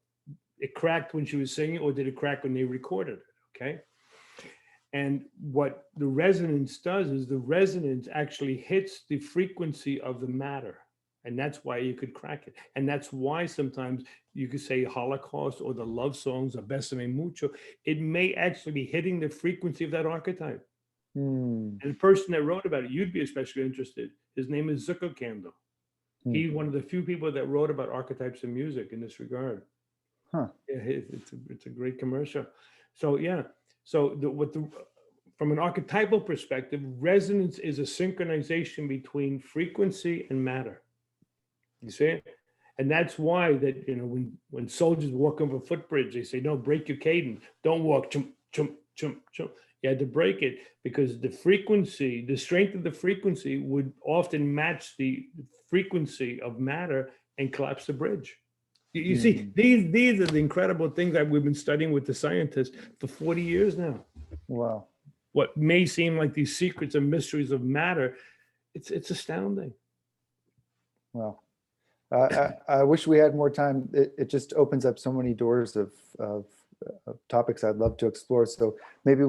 it cracked when she was singing, or did it crack when they recorded it? Okay. And what the resonance does is the resonance actually hits the frequency of the matter. And that's why you could crack it. And that's why sometimes you could say Holocaust or the love songs or Besame Mucho, it may actually be hitting the frequency of that archetype. And the person that wrote about it, you'd be especially interested. His name is Zucker Candle. He's one of the few people that wrote about archetypes in music in this regard. Huh. Yeah, it's a great commercial. So yeah, so from an archetypal perspective, resonance is a synchronization between frequency and matter. You see, and that's why that, you know, when soldiers walk over a footbridge, they say, no, break your cadence, don't walk chump chump chump chump. You had to break it because the frequency, the strength of the frequency would often match the frequency of matter and collapse the bridge. You see, these are the incredible things that we've been studying with the scientists for 40 years now. Wow. What may seem like these secrets and mysteries of matter, it's astounding. Wow. I wish we had more time. It just opens up so many doors of topics I'd love to explore. So maybe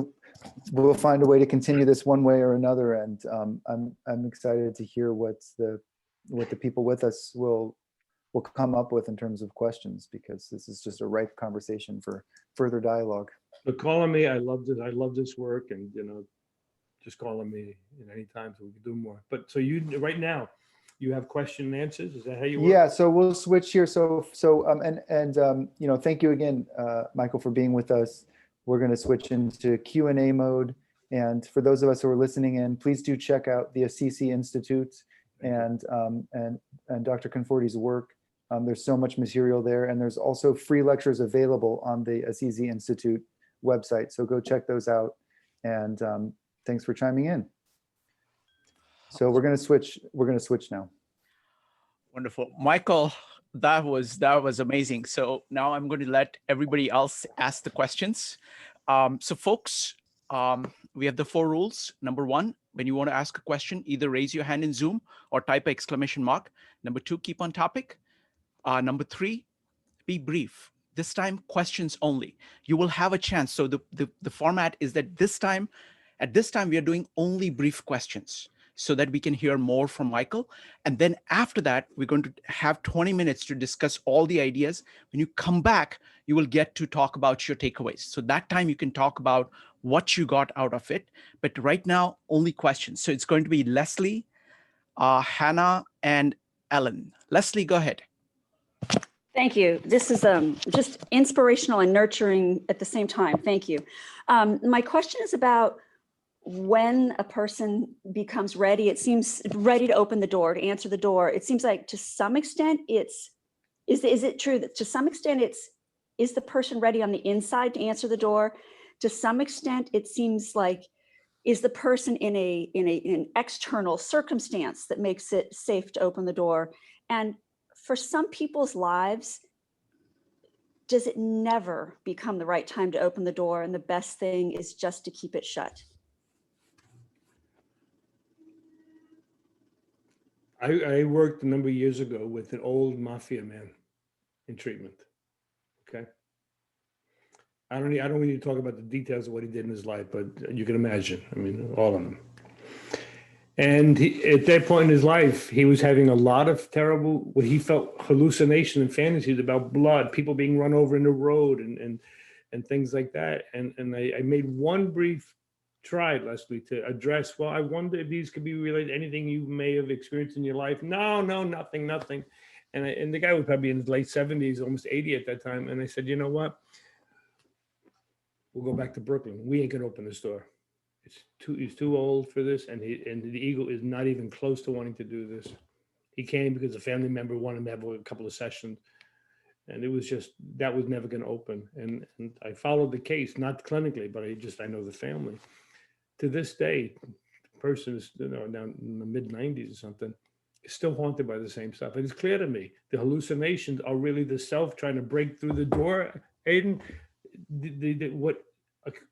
we'll find a way to continue this one way or another. And I'm excited to hear what the people with us will come up with in terms of questions, because this is just a ripe conversation for further dialogue. But calling me, I love this. I love this work, and you know, just calling me anytime so we can do more. But so you right now, you have question and answers. Is that how you work? Yeah. So we'll switch here. So you know, thank you again, Michael, for being with us. We're going to switch into Q&A mode. And for those of us who are listening in, please do check out the Assissi Institute and Dr. Conforti's work. There's so much material there, and there's also free lectures available on the Assissi Institute website. So go check those out. And thanks for chiming in. So we're going to switch. We're going to switch now. Wonderful. Michael, that was amazing. So now I'm going to let everybody else ask the questions. So folks, we have the 4 rules. Number 1, when you want to ask a question, either raise your hand in Zoom or type exclamation mark. Number 2, keep on topic. Number 3, be brief. This time, questions only. You will have a chance. So the format is that at this time, we are doing only brief questions so that we can hear more from Michael. And then after that, we're going to have 20 minutes to discuss all the ideas. When you come back, you will get to talk about your takeaways. So that time you can talk about what you got out of it. But right now, only questions. So it's going to be Leslie, Hannah, and Ellen. Leslie, go ahead. Thank you. This is just inspirational and nurturing at the same time. Thank you. My question is about when a person becomes ready, it seems ready to open the door, to answer the door. It seems like to some extent is it true that to some extent is the person ready on the inside to answer the door? To some extent, it seems like, is the person in an external circumstance that makes it safe to open the door? And for some people's lives, does it never become the right time to open the door, and the best thing is just to keep it shut? I worked a number of years ago with an old mafia man in treatment. Okay. I don't need to talk about the details of what he did in his life, but you can imagine. I mean, all of them. And at that point in his life, he was having a lot of terrible, what he felt hallucination and fantasies about blood, people being run over in the road and things like that. And I made one brief try, Leslie, to address, well, I wonder if these could be related to anything you may have experienced in your life. No, nothing. And the guy was probably in his late 70s, almost 80 at that time. And I said, you know what? We'll go back to Brooklyn. We ain't gonna open the store. He's too old for this, and the Eagle is not even close to wanting to do this. He came because a family member wanted him to have a couple of sessions, and it was just, that was never going to open. And I followed the case, not clinically, but I know the family. To this day, the person is down in the mid 90s or something, is still haunted by the same stuff. And it's clear to me the hallucinations are really the self trying to break through the door. Aiden, what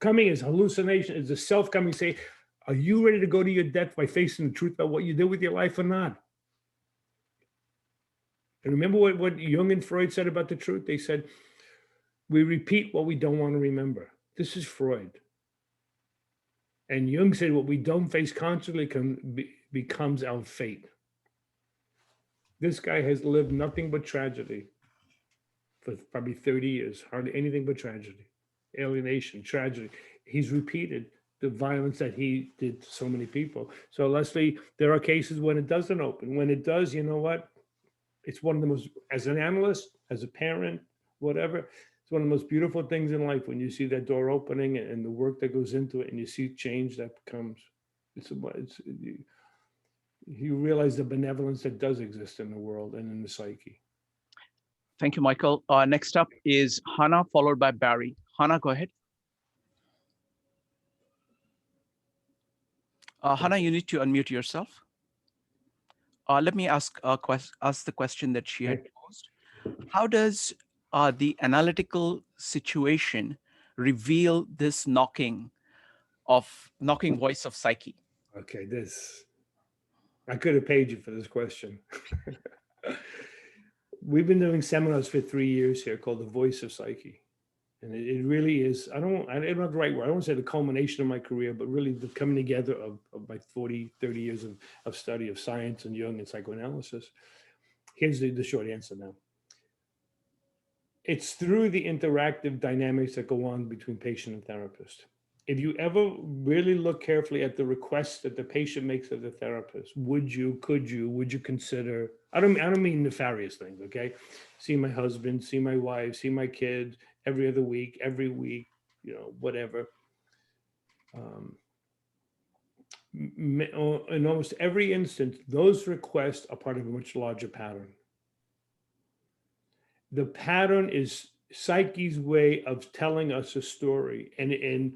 coming is hallucination, is the self coming, say, are you ready to go to your death by facing the truth about what you did with your life or not? And remember what Jung and Freud said about the truth? They said, we repeat what we don't want to remember. This is Freud. And Jung said, what we don't face consciously becomes our fate. This guy has lived nothing but tragedy for probably 30 years, hardly anything but tragedy. Alienation, tragedy. He's repeated the violence that he did to so many people. So Leslie, there are cases when it doesn't open. When it does, you know what? It's one of the most, as an analyst, as a parent, whatever, it's one of the most beautiful things in life when you see that door opening and the work that goes into it and you see change that comes. You realize the benevolence that does exist in the world and in the psyche. Thank you, Michael. Next up is Hannah, followed by Barry. Hannah, go ahead. Hannah, you need to unmute yourself. Let me ask the question that she had posed. How does the analytical situation reveal this knocking voice of psyche? Okay, I could have paid you for this question. We've been doing seminars for 3 years here called The Voice of Psyche. And it really is, I don't know the right word. I don't want to say the culmination of my career, but really the coming together of my 30 years of study of science and Jung and psychoanalysis. Here's the short answer now. It's through the interactive dynamics that go on between patient and therapist. If you ever really look carefully at the requests that the patient makes of the therapist, would you consider, I don't mean nefarious things, okay? See my husband, see my wife, see my kids every other week, every week, whatever. In almost every instance, those requests are part of a much larger pattern. The pattern is psyche's way of telling us a story and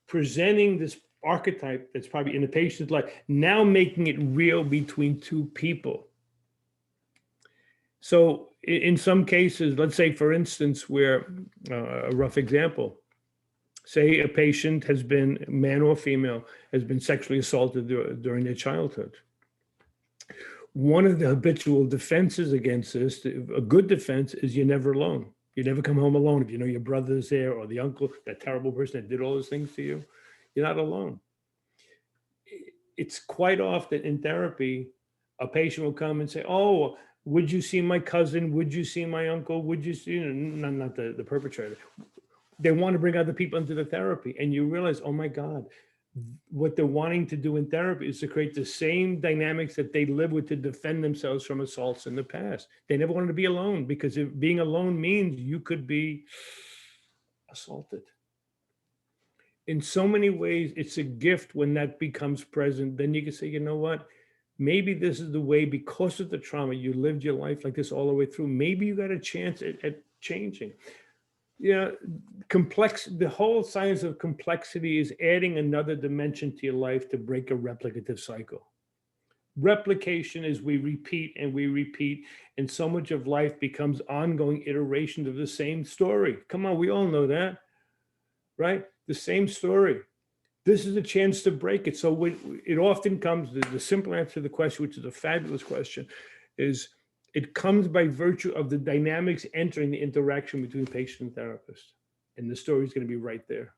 presenting this archetype that's probably in the patient's life, now making it real between two people. So in some cases, let's say, for instance, where a rough example, say a patient has been, man or female, has been sexually assaulted during their childhood. One of the habitual defenses against this, a good defense, is you're never alone. You never come home alone. If you know your brother's there or the uncle, that terrible person that did all those things to you, you're not alone. It's quite often in therapy, a patient will come and say, oh, would you see my cousin? Would you see my uncle? Would you see, not the perpetrator. They want to bring other people into the therapy. And you realize, oh my God, what they're wanting to do in therapy is to create the same dynamics that they live with to defend themselves from assaults in the past. They never wanted to be alone, because if being alone means you could be assaulted. In so many ways, it's a gift when that becomes present. Then you can say, you know what? Maybe this is the way, because of the trauma, you lived your life like this all the way through. Maybe you got a chance at changing. The whole science of complexity is adding another dimension to your life to break a replicative cycle. Replication is we repeat, and so much of life becomes ongoing iterations of the same story. Come on, we all know that, right? The same story. This is a chance to break it. So it often comes, the simple answer to the question, which is a fabulous question, is it comes by virtue of the dynamics entering the interaction between patient and therapist. And the story is going to be right there.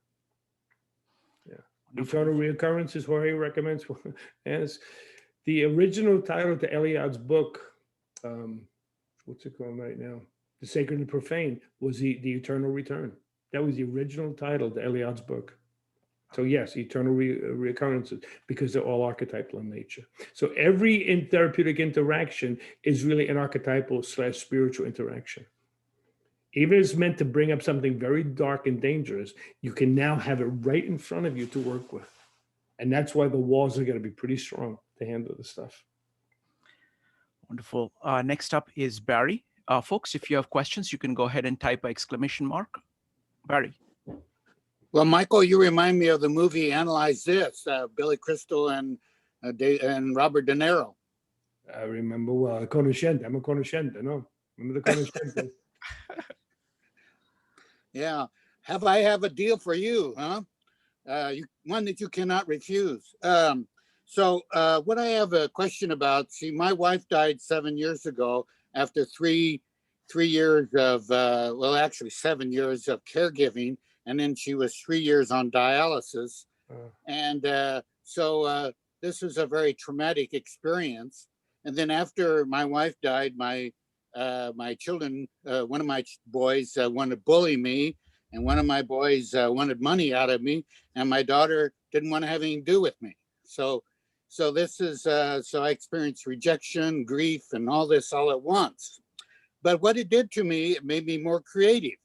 Yeah. Eternal Reoccurrences, Jorge recommends. As the original title to Eliot's book, what's it called right now? The Sacred and Profane, was the Eternal Return. That was the original title to Eliot's book. So yes, eternal reoccurrences, because they're all archetypal in nature. So every therapeutic interaction is really an archetypal / spiritual interaction. Even if it's meant to bring up something very dark and dangerous, you can now have it right in front of you to work with. And that's why the walls are going to be pretty strong to handle the stuff. Wonderful. Next up is Barry. Folks, if you have questions, you can go ahead and type exclamation mark. Barry. Well, Michael, you remind me of the movie Analyze This, Billy Crystal and Robert De Niro. I remember, well, Conoscente. I'm a Conoscente, no? Remember the Conoscente? Yeah. I have a deal for you, huh? One that you cannot refuse. So what I have a question about, see, my wife died 7 years ago after three years of, well, actually 7 years of caregiving. And then she was 3 years on dialysis. And so this was a very traumatic experience. And then after my wife died, my children, one of my boys wanted to bully me, and one of my boys wanted money out of me, and my daughter didn't want to have anything to do with me. So this is, so I experienced rejection, grief, and all this all at once. But what it did to me, it made me more creative.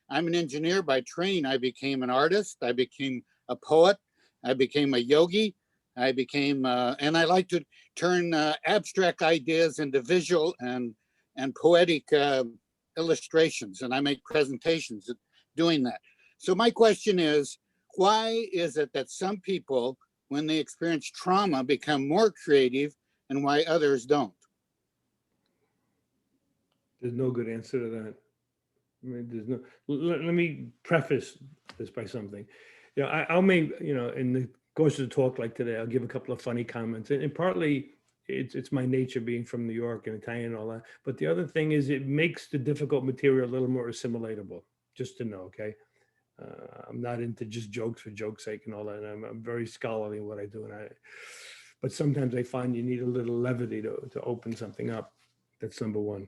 I'm an engineer by training. I became an artist. I became a poet. I became a yogi. I became, and I like to turn abstract ideas into visual and poetic illustrations. And I make presentations doing that. So my question is, why is it that some people, when they experience trauma, become more creative, and why others don't? There's no good answer to that. I mean, there's no. Let me preface this by something. You know, I'll make, you know, in the course of the talk like today, I'll give a couple of funny comments, and partly it's my nature being from New York and Italian and all that. But the other thing is, it makes the difficult material a little more assimilatable. Just to know, okay. I'm not into just jokes for joke's sake and all that. And I'm very scholarly in what I do, but sometimes I find you need a little levity to open something up. That's number one.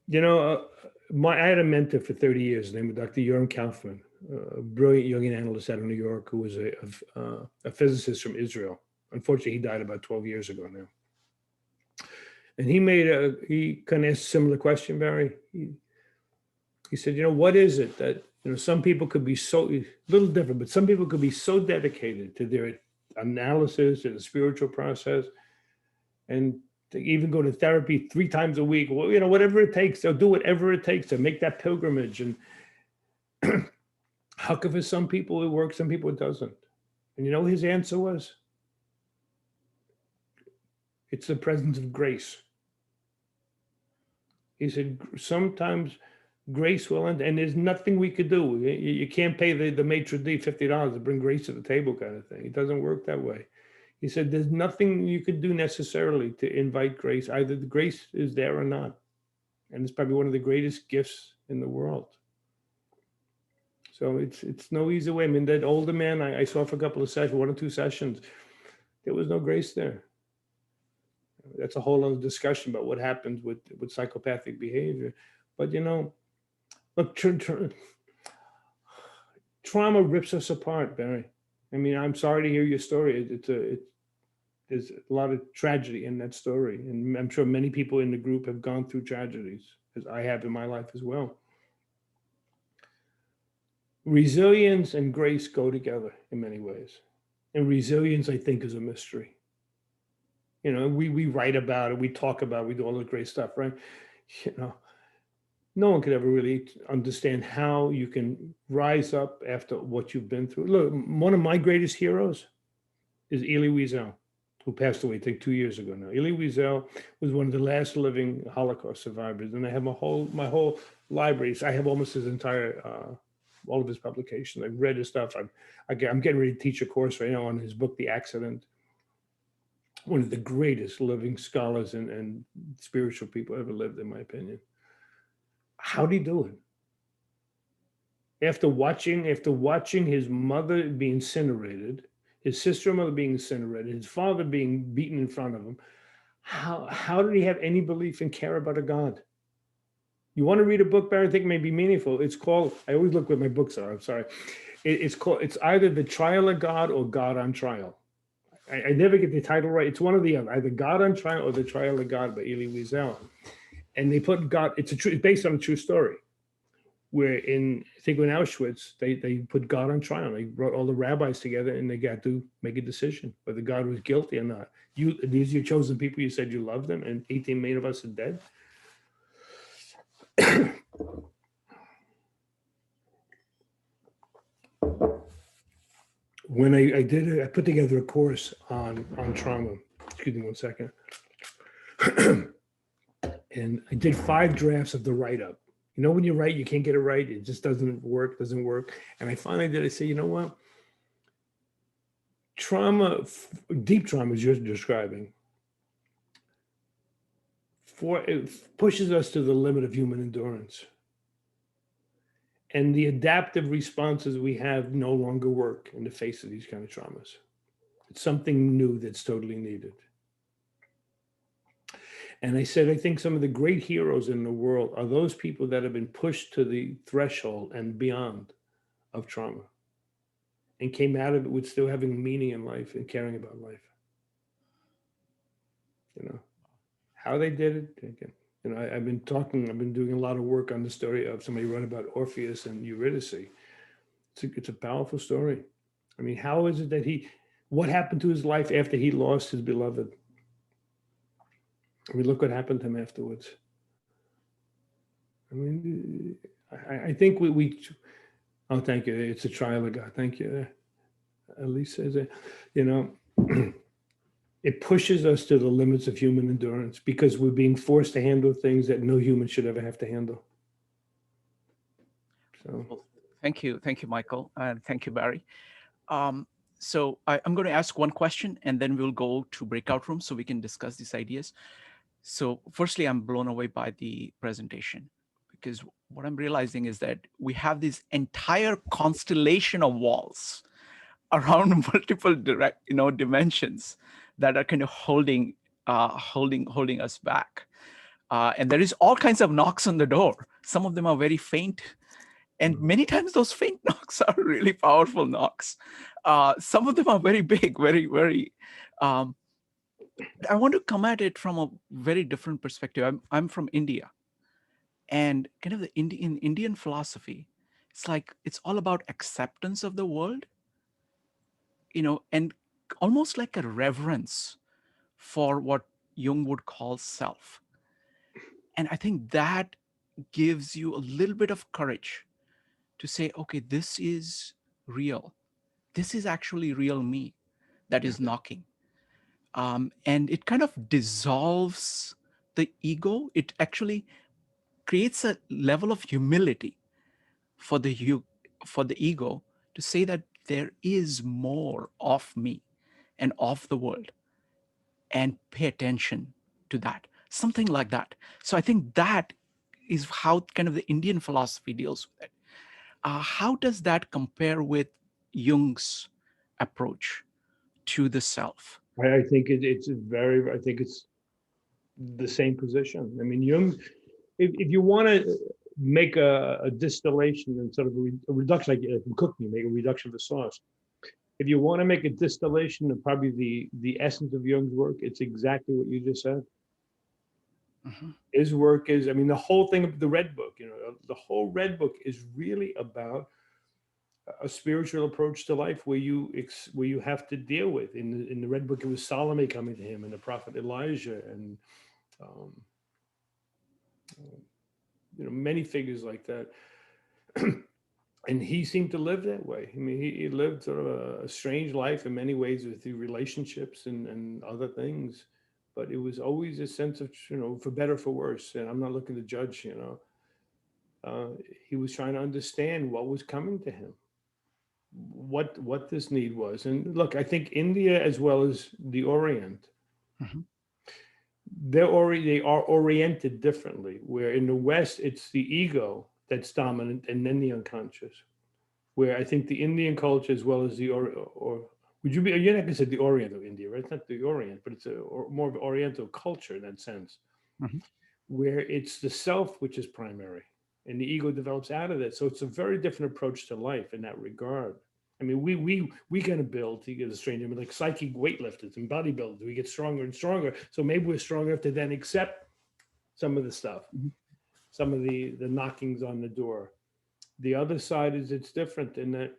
You know, I had a mentor for 30 years named Dr. Jürgen Kaufman, a brilliant Jungian analyst out of New York, who was a physicist from Israel. Unfortunately, he died about 12 years ago now. And he kind of asked a similar question, Barry. He said, you know, what is it that, you know, some people could be so, a little different, but some people could be so dedicated to their analysis and the spiritual process, and to even go to therapy 3 times a week, well, you know, whatever it takes, they'll do whatever it takes to make that pilgrimage. And how come for some people it works, some people it doesn't? And you know, his answer was, it's the presence of grace. He said, sometimes grace will end, and there's nothing we could do. You can't pay the maitre d' $50 to bring grace to the table kind of thing. It doesn't work that way. He said, there's nothing you could do necessarily to invite grace. Either the grace is there or not. And it's probably one of the greatest gifts in the world. So it's no easy way. I mean, that older man I saw for a couple of sessions, 1 or 2 sessions, there was no grace there. That's a whole other discussion about what happens with psychopathic behavior. But, you know, look, trauma rips us apart, Barry. I mean, I'm sorry to hear your story. There's a lot of tragedy in that story. And I'm sure many people in the group have gone through tragedies, as I have in my life as well. Resilience and grace go together in many ways. And resilience, I think, is a mystery. You know, we write about it, we talk about it, we do all the great stuff, right? You know, no one could ever really understand how you can rise up after what you've been through. Look, one of my greatest heroes is Elie Wiesel, who passed away, I think, 2 years ago now. Elie Wiesel was one of the last living Holocaust survivors. And I have my whole library. I have almost his entire, all of his publications. I've read his stuff. I'm getting ready to teach a course right now on his book, The Accident. One of the greatest living scholars and spiritual people ever lived, in my opinion. How did he do it? After watching his mother be incinerated, his sister-in-law being incinerated, his father being beaten in front of him, how did he have any belief and care about a God? You want to read a book, Barry? I think it may be meaningful. It's called, I always look where my books are, I'm sorry. It's either The Trial of God or God on Trial. I never get the title right. It's one or the other, either God on Trial or The Trial of God by Elie Wiesel. And they put God, it's based on a true story, where in Auschwitz, they put God on trial. They brought all the rabbis together and they got to make a decision whether God was guilty or not. These are your chosen people, you said you loved them, and 18 million of us are dead. When I did it, I put together a course on trauma. Excuse me one second. And I did 5 drafts of the write-up. You know, when you write, you can't get it right. It just doesn't work. And I finally did. I say, you know what? Trauma, deep trauma, as you're describing, it pushes us to the limit of human endurance. And the adaptive responses we have no longer work in the face of these kind of traumas. It's something new that's totally needed. And I said, I think some of the great heroes in the world are those people that have been pushed to the threshold and beyond of trauma and came out of it with still having meaning in life and caring about life. You know, how they did it, again, you know, I've been doing a lot of work on the story of somebody wrote about Orpheus and Eurydice. It's a powerful story. I mean, how is it that what happened to his life after he lost his beloved? I mean, look what happened to him afterwards. I mean, I think oh, thank you. It's a trial of God. Thank you. Elie says it, you know, it pushes us to the limits of human endurance because we're being forced to handle things that no human should ever have to handle. So. Well, thank you, Michael, and thank you, Barry. So I'm going to ask one question, and then we'll go to breakout rooms so we can discuss these ideas. So firstly, I'm blown away by the presentation because what I'm realizing is that we have this entire constellation of walls around multiple dimensions that are kind of holding us back. And there is all kinds of knocks on the door. Some of them are very faint. And many times those faint knocks are really powerful knocks. Some of them are very big, very. I want to come at it from a very different perspective. I'm from India, and kind of in Indian philosophy, it's like it's all about acceptance of the world, you know, and almost like a reverence for what Jung would call self. And I think that gives you a little bit of courage to say, okay, this is real. This is actually real me that is knocking. And it kind of dissolves the ego. It actually creates a level of humility for the ego to say that there is more of me and of the world, and pay attention to that, something like that. So I think that is how kind of the Indian philosophy deals with it. How does that compare with Jung's approach to the self? I think I think it's the same position. I mean, Jung, if you want to make a distillation and sort of a reduction, like in cooking, you make a reduction of the sauce. If you want to make a distillation of probably the essence of Jung's work, it's exactly what you just said. Mm-hmm. His work is, I mean, the whole thing of the Red Book, you know, the whole Red Book is really about a spiritual approach to life where you have to deal with. In the Red Book, it was Salome coming to him and the prophet Elijah and you know, many figures like that. And he seemed to live that way. I mean, he lived sort of a strange life in many ways with the relationships and other things, but it was always a sense of, you know, for better, for worse. And I'm not looking to judge, you know, he was trying to understand what was coming to him, what this need was. And look, I think India as well as the Orient, mm-hmm. they are oriented differently, where in the West, it's the ego that's dominant and then the unconscious. where I think the Indian culture, as well as the or would you be, you're not going to say the Orient of India, right? It's not the Orient, but it's more of an Oriental culture in that sense, Mhm. where it's the self which is primary, and the ego develops out of that. So it's a very different approach to life in that regard. I mean, we kind of build to get a strange, I mean, like psychic weightlifters and bodybuilders, we get stronger and stronger. So maybe we're strong enough to then accept some of the stuff, Mhm. some of the knockings on the door. The other side is it's different in that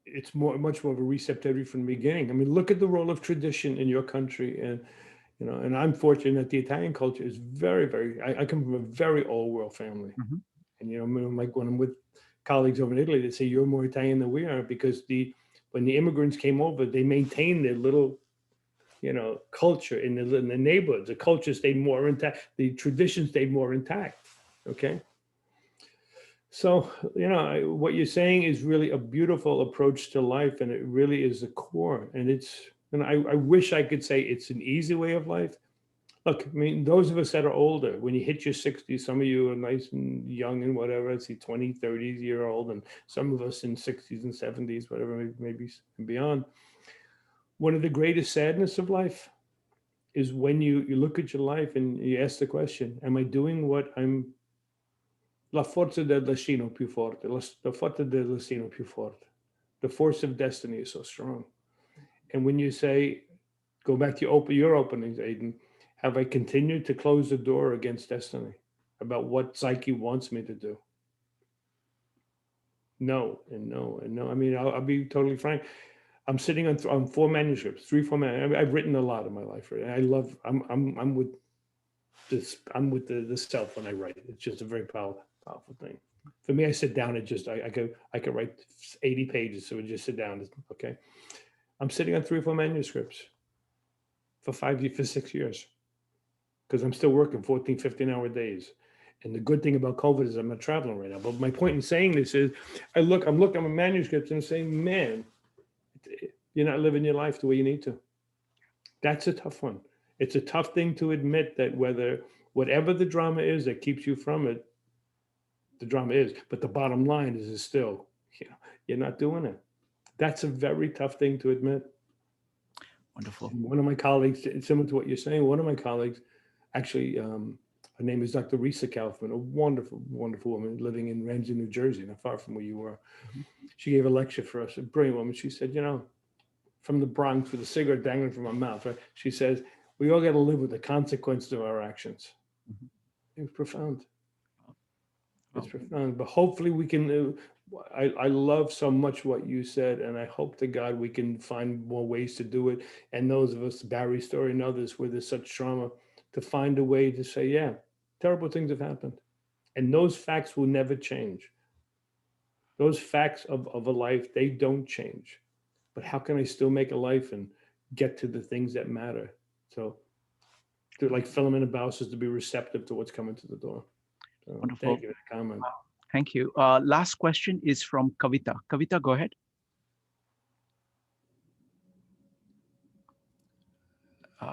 it's much more of a receptivity from the beginning. I mean, look at the role of tradition in your country, and and I'm fortunate that the Italian culture is very, very. I come from a very old world family, Mhm. and like when I'm with colleagues over in Italy, they say you're more Italian than we are because when the immigrants came over, they maintained their little culture in the neighborhoods. The culture stayed more intact. The tradition stayed more intact. Okay. So, what you're saying is really a beautiful approach to life, and it really is the core. And I wish I could say it's an easy way of life. Look, I mean, those of us that are older, when you hit your 60s, some of you are nice and young and whatever, I see 20, 30-year-old, and some of us in 60s and 70s, whatever, maybe and beyond. One of the greatest sadness of life is when you look at your life and you ask the question, am I doing what I'm La forza del destino più forte, la forza del destino più forte. The force of destiny is so strong. And when you say, go back to your openings, Aiden, have I continued to close the door against destiny about what Psyche wants me to do? No, and no, and no. I mean, I'll be totally frank. I'm sitting on 4 manuscripts, 4 manuscripts. I've written a lot in my life. Right? I'm with this. I'm with the self when I write. It's just a very powerful thing. For me, I sit down and just I could write 80 pages, so we just sit down. Okay, I'm sitting on 3 or 4 manuscripts for 6 years because I'm still working 14, 15-hour days. And the good thing about COVID is I'm not traveling right now. But my point in saying this is, I'm looking at my manuscripts and I'm saying, man, you're not living your life the way you need to. That's a tough one. It's a tough thing to admit that whatever the drama is that keeps you from it, the drama is, but the bottom line is still, you're not doing it. That's a very tough thing to admit. Wonderful. And one of my colleagues, similar to what you're saying, one of my colleagues, actually, her name is Dr. Risa Kaufman, a wonderful, wonderful woman living in Ramsey, New Jersey, not far from where you were. Mm-hmm. She gave a lecture for us, a brilliant woman. She said, from the Bronx with a cigarette dangling from her mouth, right? She says, we all got to live with the consequences of our actions. Mhm. It was profound. It's Oh. profound, but hopefully we can. I love so much what you said, and I hope to God we can find more ways to do it. And those of us, Barry's story and others, where there's such trauma, to find a way to say, yeah, terrible things have happened, and those facts will never change. Those facts of a life, they don't change. But how can I still make a life and get to the things that matter? So, like Philemon and Bausis, to be receptive to what's coming to the door. So, Wonderful. thank you for the comment. Thank you. Last question is from Kavita. Kavita, go ahead.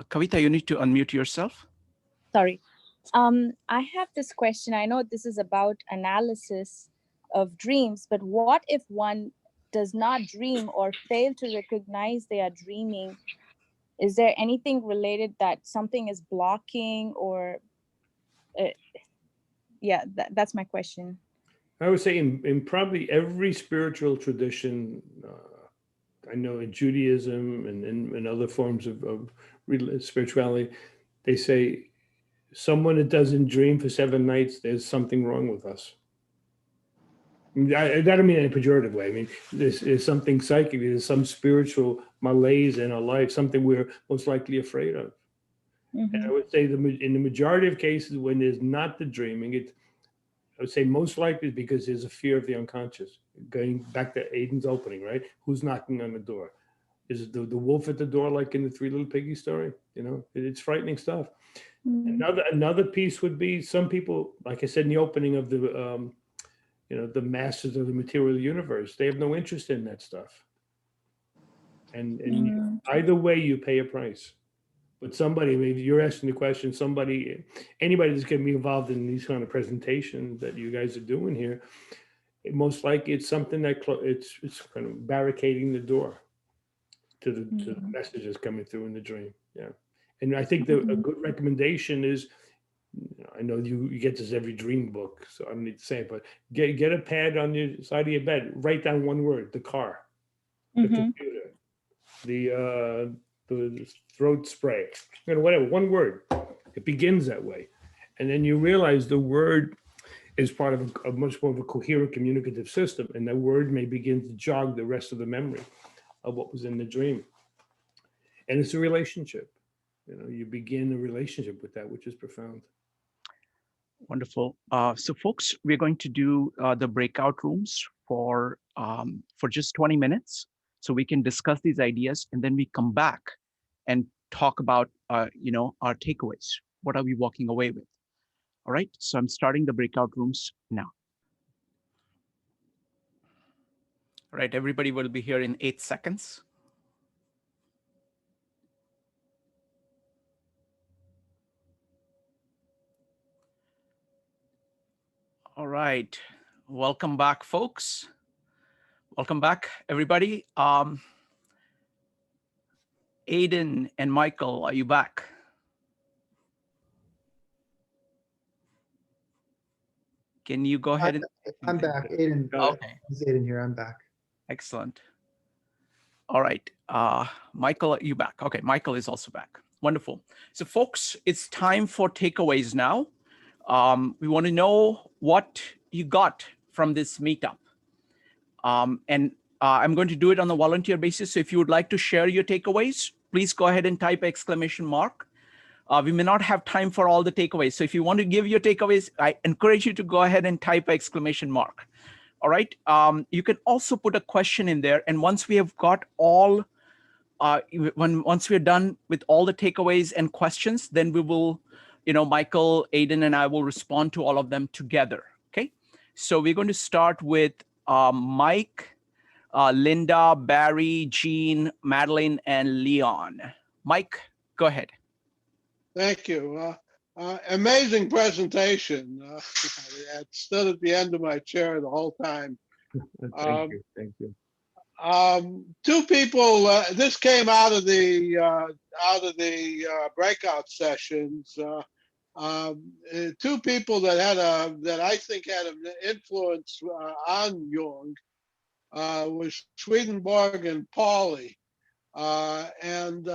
Kavita, you need to unmute yourself. Sorry. I have this question. I know this is about analysis of dreams, but what if one does not dream or fail to recognize they are dreaming? Is there anything related that something is blocking or that's my question. I would say in probably every spiritual tradition, I know in Judaism and in other forms of spirituality, they say someone that doesn't dream for 7 nights, there's something wrong with us. I don't mean in a pejorative way. I mean, there's something psychic, there's some spiritual malaise in our life, something we're most likely afraid of. Mm-hmm. And I would say in the majority of cases, when there's not the dreaming, I would say most likely because there's a fear of the unconscious. Going back to Aiden's opening, right? Who's knocking on the door? Is it the wolf at the door, like in the 3 Little Piggies story? It's frightening stuff. Mm-hmm. Another piece would be some people, like I said in the opening of the masters of the material universe, they have no interest in that stuff. And Mm-hmm. either way, you pay a price. But somebody, maybe you're asking the question, anybody that's going to be involved in these kind of presentations that you guys are doing here, most likely it's something that it's kind of barricading the door to the messages coming through in the dream. Yeah. And I think a good recommendation is, I know you get this every dream book, so I don't need to say it, but get a pad on your side of your bed, write down one word: the car, the computer, the throat spray, whatever, one word. It begins that way. And then you realize the word is part of a much more of a coherent communicative system, and that word may begin to jog the rest of the memory of what was in the dream. And it's a relationship. You begin a relationship with that, which is profound. Wonderful. So folks, we're going to do the breakout rooms for just 20 minutes, so we can discuss these ideas, and then we come back and talk about our takeaways. What are we walking away with? All right, so I'm starting the breakout rooms now. All right, everybody will be here in 8 seconds. All right, welcome back, folks. Welcome back, everybody. Aiden and Michael, are you back? Can you go ahead and... I'm back. Aiden. Okay. It's Aiden here. I'm back. Excellent. All right. Michael, are you back? Okay, Michael is also back. Wonderful. So folks, it's time for takeaways now. We want to know what you got from this meetup. And I'm going to do it on a volunteer basis. So if you would like to share your takeaways, please go ahead and type ! We may not have time for all the takeaways. So if you want to give your takeaways, I encourage you to go ahead and type ! All right. You can also put a question in there. And once we have got all, once we're done with all the takeaways and questions, then we will, Michael, Aiden, and I will respond to all of them together. Okay. So we're going to start with Mike, Linda, Barry, Jean, Madeline, and Leon. Mike, go ahead. Thank you. Amazing presentation. I stood at the end of my chair the whole time. Thank you. Thank you. Two people. This came out of the breakout sessions. Two people that I think had an influence on Jung was Swedenborg and Pauli, and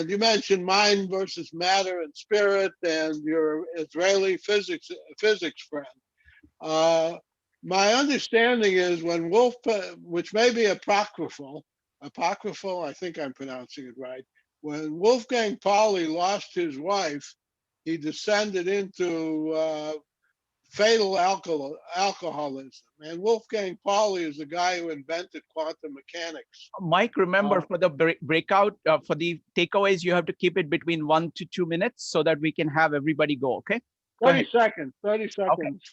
you mentioned mind versus matter and spirit, and your Israeli physics friend. My understanding is when Wolf, which may be apocryphal, I think I'm pronouncing it right. When Wolfgang Pauli lost his wife, he descended into fatal alcoholism. And Wolfgang Pauli is the guy who invented quantum mechanics. Mike, remember for the breakout, for the takeaways, you have to keep it between 1 to 2 minutes so that we can have everybody go, okay? 30 seconds. Okay,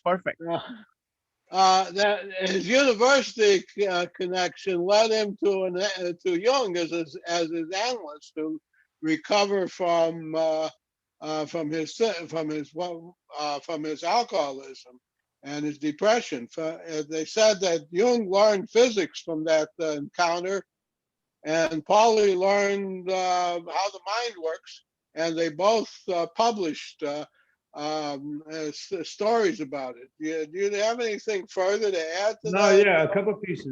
perfect. That his university connection led him to Jung as his analyst to recover from his alcoholism and his depression. They said that Jung learned physics from that encounter, and Pauli learned how the mind works, and they both published stories about it. Do you have anything further to add to that? No, yeah, a couple of pieces.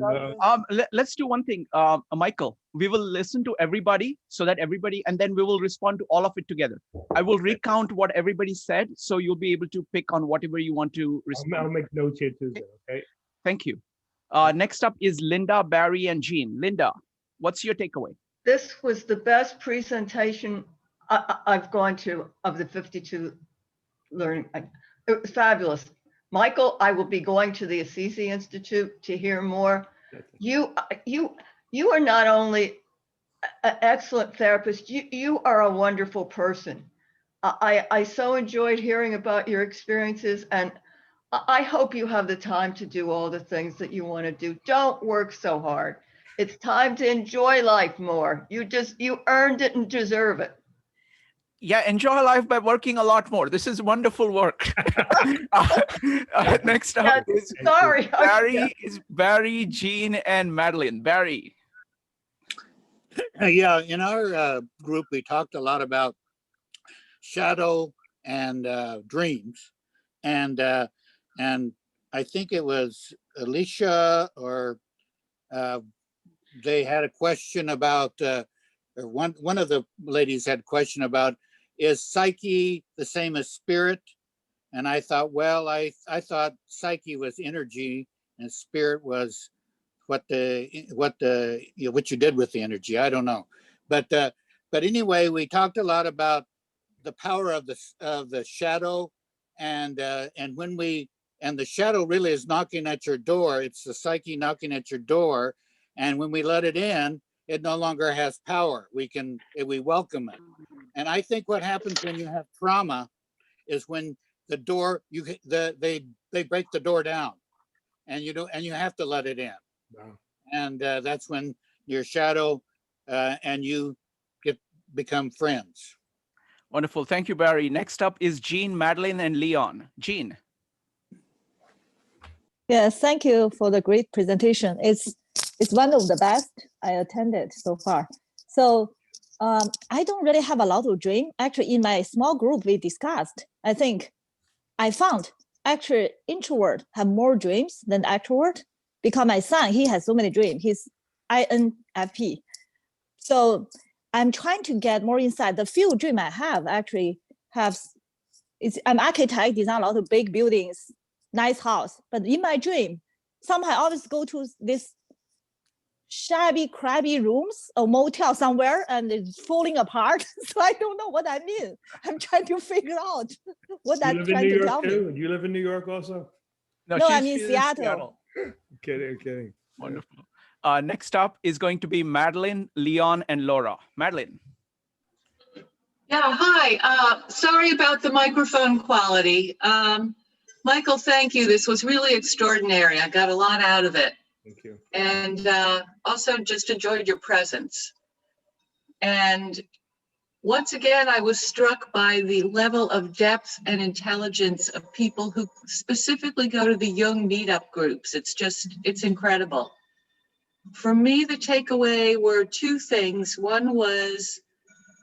Let's do one thing, Michael. We will listen to everybody so that everybody, and then we will respond to all of it together. I will recount what everybody said, so you'll be able to pick on whatever you want to respond. I'll make notes here too, okay? Thank you. Next up is Linda, Barry, and Jean. Linda, what's your takeaway? This was the best presentation I've gone to of the 52 learning. It was fabulous. Michael, I will be going to the Assissi Institute to hear more. You are not only an excellent therapist, you are a wonderful person. I so enjoyed hearing about your experiences, and I hope you have the time to do all the things that you want to do. Don't work so hard. It's time to enjoy life more. You earned it and deserve it. Yeah, enjoy life by working a lot more. This is wonderful work. Next up is Sorry. Barry, Jean, and Madeline. Barry. Yeah, in our group, we talked a lot about shadow and dreams, and I think it was Alicia or they had a question about, or one of the ladies had a question about, is psyche the same as spirit? And I thought, well, I thought psyche was energy and spirit was what you did with the energy. I don't know, but anyway, we talked a lot about the power of the shadow, and the shadow really is knocking at your door. It's the psyche knocking at your door, and when we let it in, it no longer has power. We welcome it. And I think what happens when you have trauma is when the door they break the door down, and you have to let it in. Wow. And that's when your shadow and you become friends. Wonderful. Thank you, Barry. Next up is Jean, Madeline, and Leon. Jean. Yes, thank you for the great presentation. It's one of the best I attended so far. So I don't really have a lot of dream. Actually, in my small group, we discussed, I think I found actually introvert have more dreams than extrovert, because my son, he has so many dreams. He's INFP. So I'm trying to get more insight. The few dream I have actually I'm architect, design a lot of big buildings, nice house. But in my dream, somehow I always go to this shabby, crabby rooms or motel somewhere, and it's falling apart. So I don't know what I mean. I'm trying to figure out what You I'm live in trying New to York tell me. too? Do you live in New York also? No, she's I'm in Seattle. Kidding. Wonderful. Next up is going to be Madeline, Leon, and Laura. Madeline. Yeah, hi. Sorry about the microphone quality. Michael, thank you. This was really extraordinary. I got a lot out of it. Thank you. And also just enjoyed your presence. And once again, I was struck by the level of depth and intelligence of people who specifically go to the Jung meetup groups. It's incredible. For me, the takeaway were two things. One was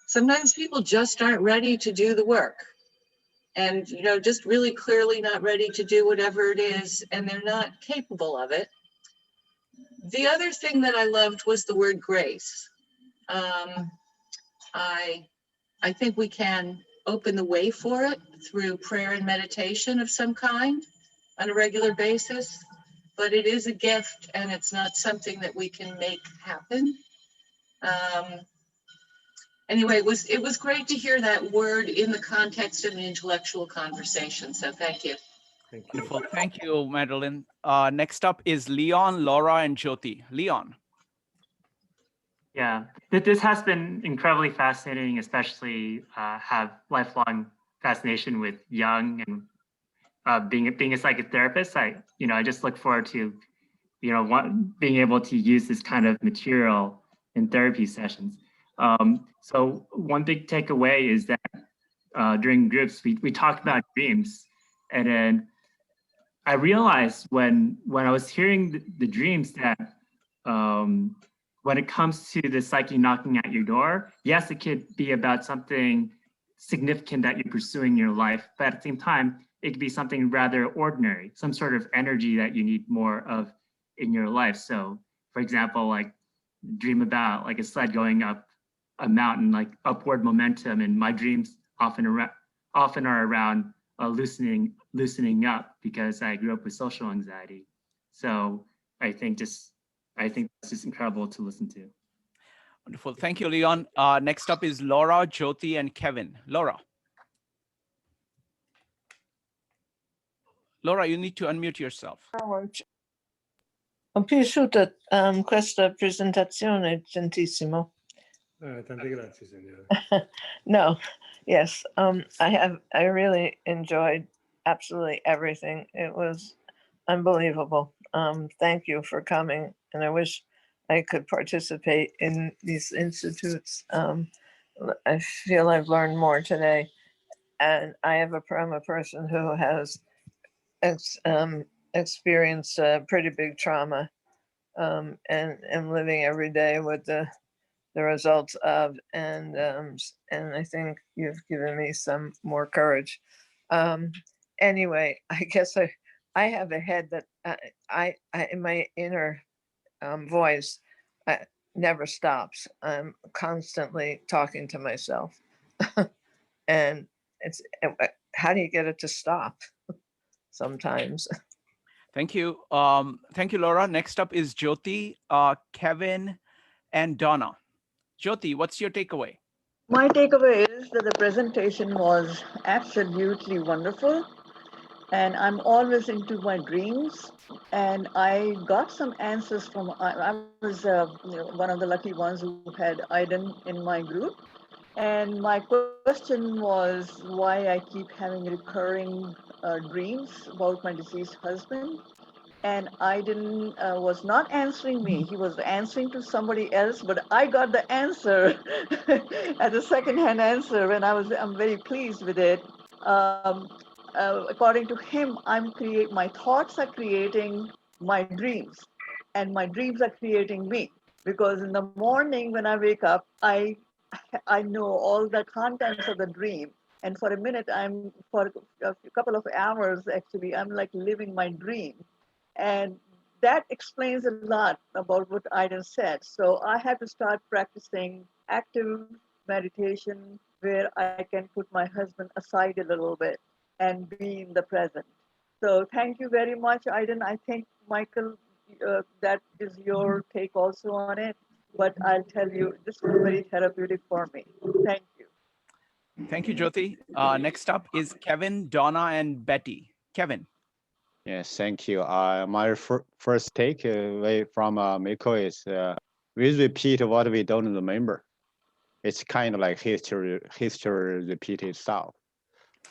sometimes people just aren't ready to do the work, and just really clearly not ready to do whatever it is, and they're not capable of it. The other thing that I loved was the word grace. I think we can open the way for it through prayer and meditation of some kind on a regular basis, but it is a gift and it's not something that we can make happen. Anyway, it was great to hear that word in the context of an intellectual conversation. So thank you. Thank you. Wonderful. Thank you, Madeline. Next up is Leon, Laura, and Jyoti. Leon. Yeah, this has been incredibly fascinating, especially have lifelong fascination with Jung and being a psychotherapist. I just look forward to, being able to use this kind of material in therapy sessions. So one big takeaway is that during groups, we talked about dreams, and then I realized when I was hearing the dreams that when it comes to the psyche knocking at your door, yes, it could be about something significant that you're pursuing in your life, but at the same time, it could be something rather ordinary, some sort of energy that you need more of in your life. So, for example, like dream about like a sled going up a mountain, like upward momentum, and my dreams often are around loosening up because I grew up with social anxiety. So I think that's just incredible to listen to. Wonderful. Thank you, Leon. Next up is Laura, Jyoti, and Kevin. Laura. Laura, you need to unmute yourself. Ho piaciuto questa presentazione, gentissimo. Tante grazie, signora. No, yes, I really enjoyed absolutely everything. It was unbelievable. Thank you for coming, and I wish I could participate in these institutes. I feel I've learned more today. And I'm a person who has experienced pretty big trauma, and am living every day with the results of, and I think you've given me some more courage. Anyway, I guess I have a head that I in my inner voice never stops. I'm constantly talking to myself, and it's how do you get it to stop? Sometimes. Thank you. Thank you, Laura. Next up is Jyoti, Kevin, and Donna. Jyoti, what's your takeaway? My takeaway is that the presentation was absolutely wonderful. And I'm always into my dreams. And I got some answers from, I was one of the lucky ones who had Aiden in my group. And my question was why I keep having recurring dreams about my deceased husband. And Aiden was not answering me. He was answering to somebody else, but I got the answer as a second-hand answer, and I'm very pleased with it. According to him, my thoughts are creating my dreams, and my dreams are creating me. Because in the morning when I wake up, I know all the contents of the dream, and for a minute, for a couple of hours actually, I'm like living my dream, and that explains a lot about what Aiden said. So I have to start practicing active meditation where I can put my husband aside a little bit and be in the present. So thank you very much, Aiden. I think, Michael, that is your take also on it. But I'll tell you, this was very therapeutic for me. Thank you. Thank you, Jyoti. Next up is Kevin, Donna, and Betty. Kevin. Yes, thank you. My first takeaway from Michael is we repeat what we don't remember. It's kind of like history repeat itself.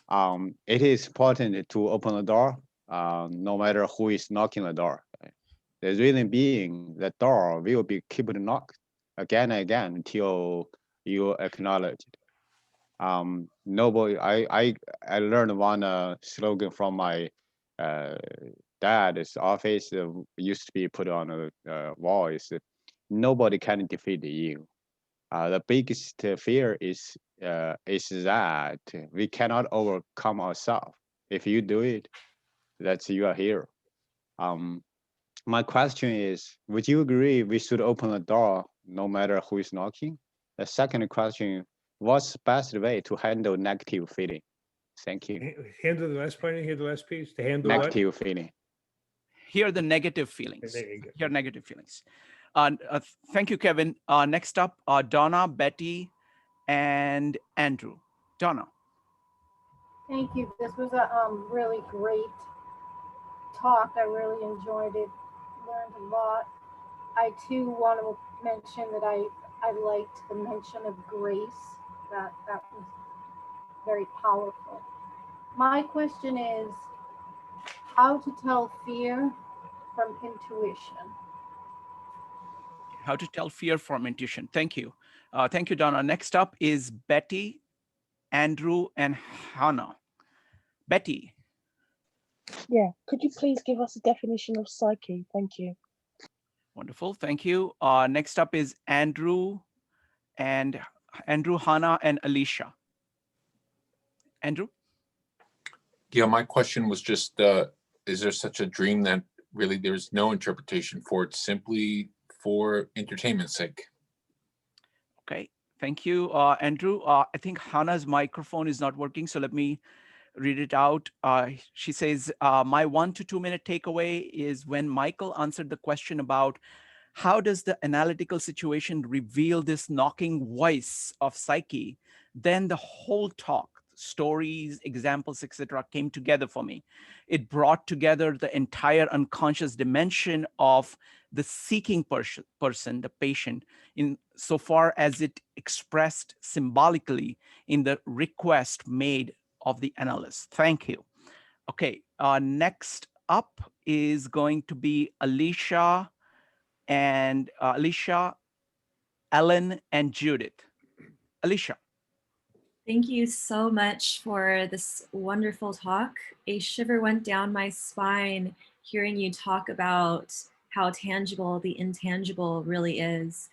It is important to open the door, no matter who is knocking the door. The reason being, the door will be keep knocked again and again until you acknowledge it. Nobody. I learned one slogan from my dad's office. Used to be put on a wall. Is nobody can defeat you. The biggest fear is that we cannot overcome ourselves. If you do it, that's you are here. My question is, would you agree we should open the door no matter who is knocking? The second question, what's the best way to handle negative feeling? Thank you. Handle the last part, hear the last piece, to handle negative feeling. Hear the negative feelings. Hear negative feelings. Thank you, Kevin. Next up, Donna, Betty, and Andrew. Donna. Thank you. This was a really great talk. I really enjoyed it, learned a lot. I too want to mention that I liked the mention of grace. That was very powerful. My question is how to tell fear from intuition. How to tell fear from intuition. Thank you. Thank you, Donna. Next up is Betty, Andrew, and Hannah. Betty. Yeah, could you please give us a definition of psyche? Thank you. Wonderful, thank you. Next up is Andrew, Hannah, and Alicia. Andrew? Yeah, my question was just, is there such a dream that really there's no interpretation for it, simply for entertainment's sake? Okay, thank you, Andrew. I think Hannah's microphone is not working, so let me read it out. She says, my 1 to 2 minute takeaway is when Michael answered the question about how does the analytical situation reveal this knocking voice of psyche, then the whole talk, stories, examples, etc., came together for me. It brought together the entire unconscious dimension of the seeking person, the patient, in so far as it expressed symbolically in the request made of the analyst. Thank you. Okay, next up is going to be Alicia, Ellen, and Judith. Alicia. Thank you so much for this wonderful talk. A shiver went down my spine hearing you talk about how tangible the intangible really is.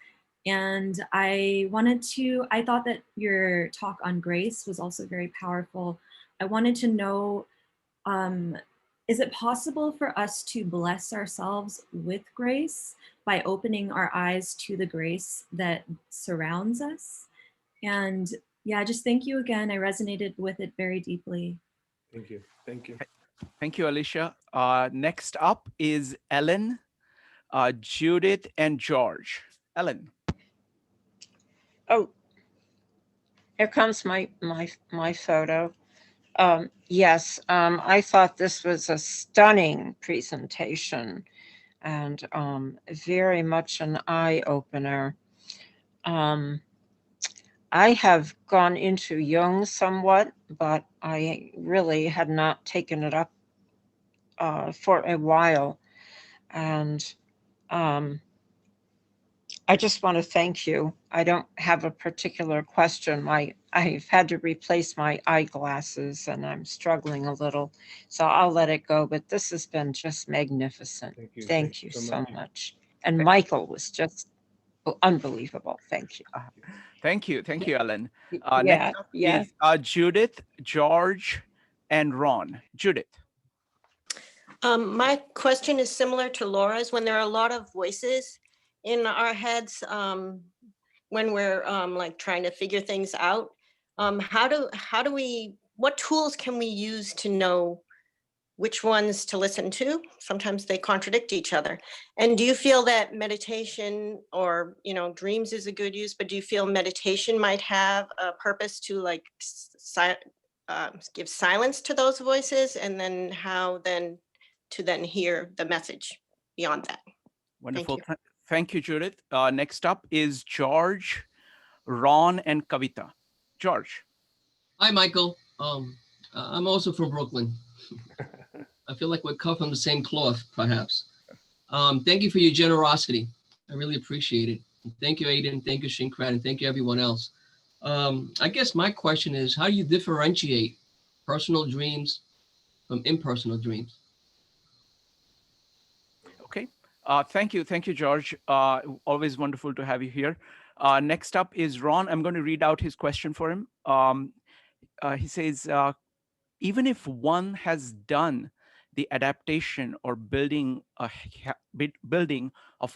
And I thought that your talk on grace was also very powerful. I wanted to know, is it possible for us to bless ourselves with grace by opening our eyes to the grace that surrounds us? And yeah, just thank you again. I resonated with it very deeply. Thank you. Thank you. Thank you, Alicia. Next up is Ellen, Judith, and George. Ellen. Oh, here comes my photo. Yes, I thought this was a stunning presentation and very much an eye-opener. I have gone into Jung somewhat, but I really had not taken it up for a while. And I just want to thank you. I don't have a particular question. I've had to replace my eyeglasses and I'm struggling a little, so I'll let it go. But this has been just magnificent. Thank you so much. And Michael was just unbelievable. Thank you. Thank you, Ellen. Yeah, Next up yeah. is Judith, George, and Ron. Judith. My question is similar to Laura's. When there are a lot of voices in our heads, when we're like trying to figure things out, what tools can we use to know which ones to listen to? Sometimes they contradict each other. And do you feel that meditation or, dreams is a good use, but do you feel meditation might have a purpose to like give silence to those voices, and then how then to hear the message beyond that? Wonderful. Thank you, Judith. Next up is George, Ron, and Kavita. George. Hi, Michael. I'm also from Brooklyn. I feel like we're cut from the same cloth, perhaps. Thank you for your generosity. I really appreciate it. Thank you, Aiden. Thank you, Shinkrat, and thank you, everyone else. I guess my question is, how do you differentiate personal dreams from impersonal dreams? Okay. Thank you, George. Always wonderful to have you here. Next up is Ron. I'm going to read out his question for him. He says, even if one has done the adaptation or building of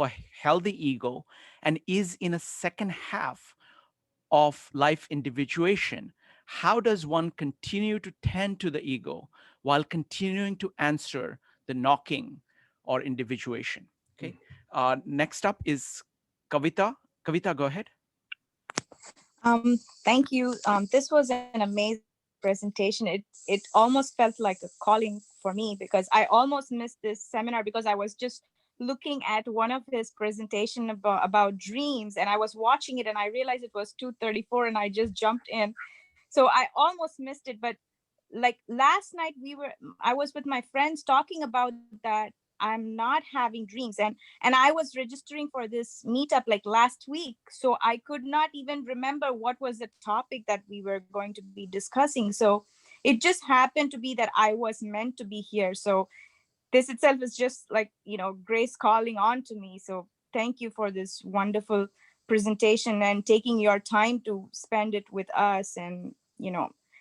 a healthy ego and is in a second half of life individuation, how does one continue to tend to the ego while continuing to answer the knocking or individuation? Okay. Next up is Kavita. Kavita, go ahead. Thank you. This was an amazing presentation. It almost felt like a calling for me, because I almost missed this seminar because I was just looking at one of his presentation about dreams, and I was watching it and I realized it was 2:34 and I just jumped in. So I almost missed it. But like last night I was with my friends talking about that I'm not having dreams, and I was registering for this meetup like last week, so I could not even remember what was the topic that we were going to be discussing. So it just happened to be that I was meant to be here. So this itself is just like, grace calling on to me. So thank you for this wonderful presentation and taking your time to spend it with us, and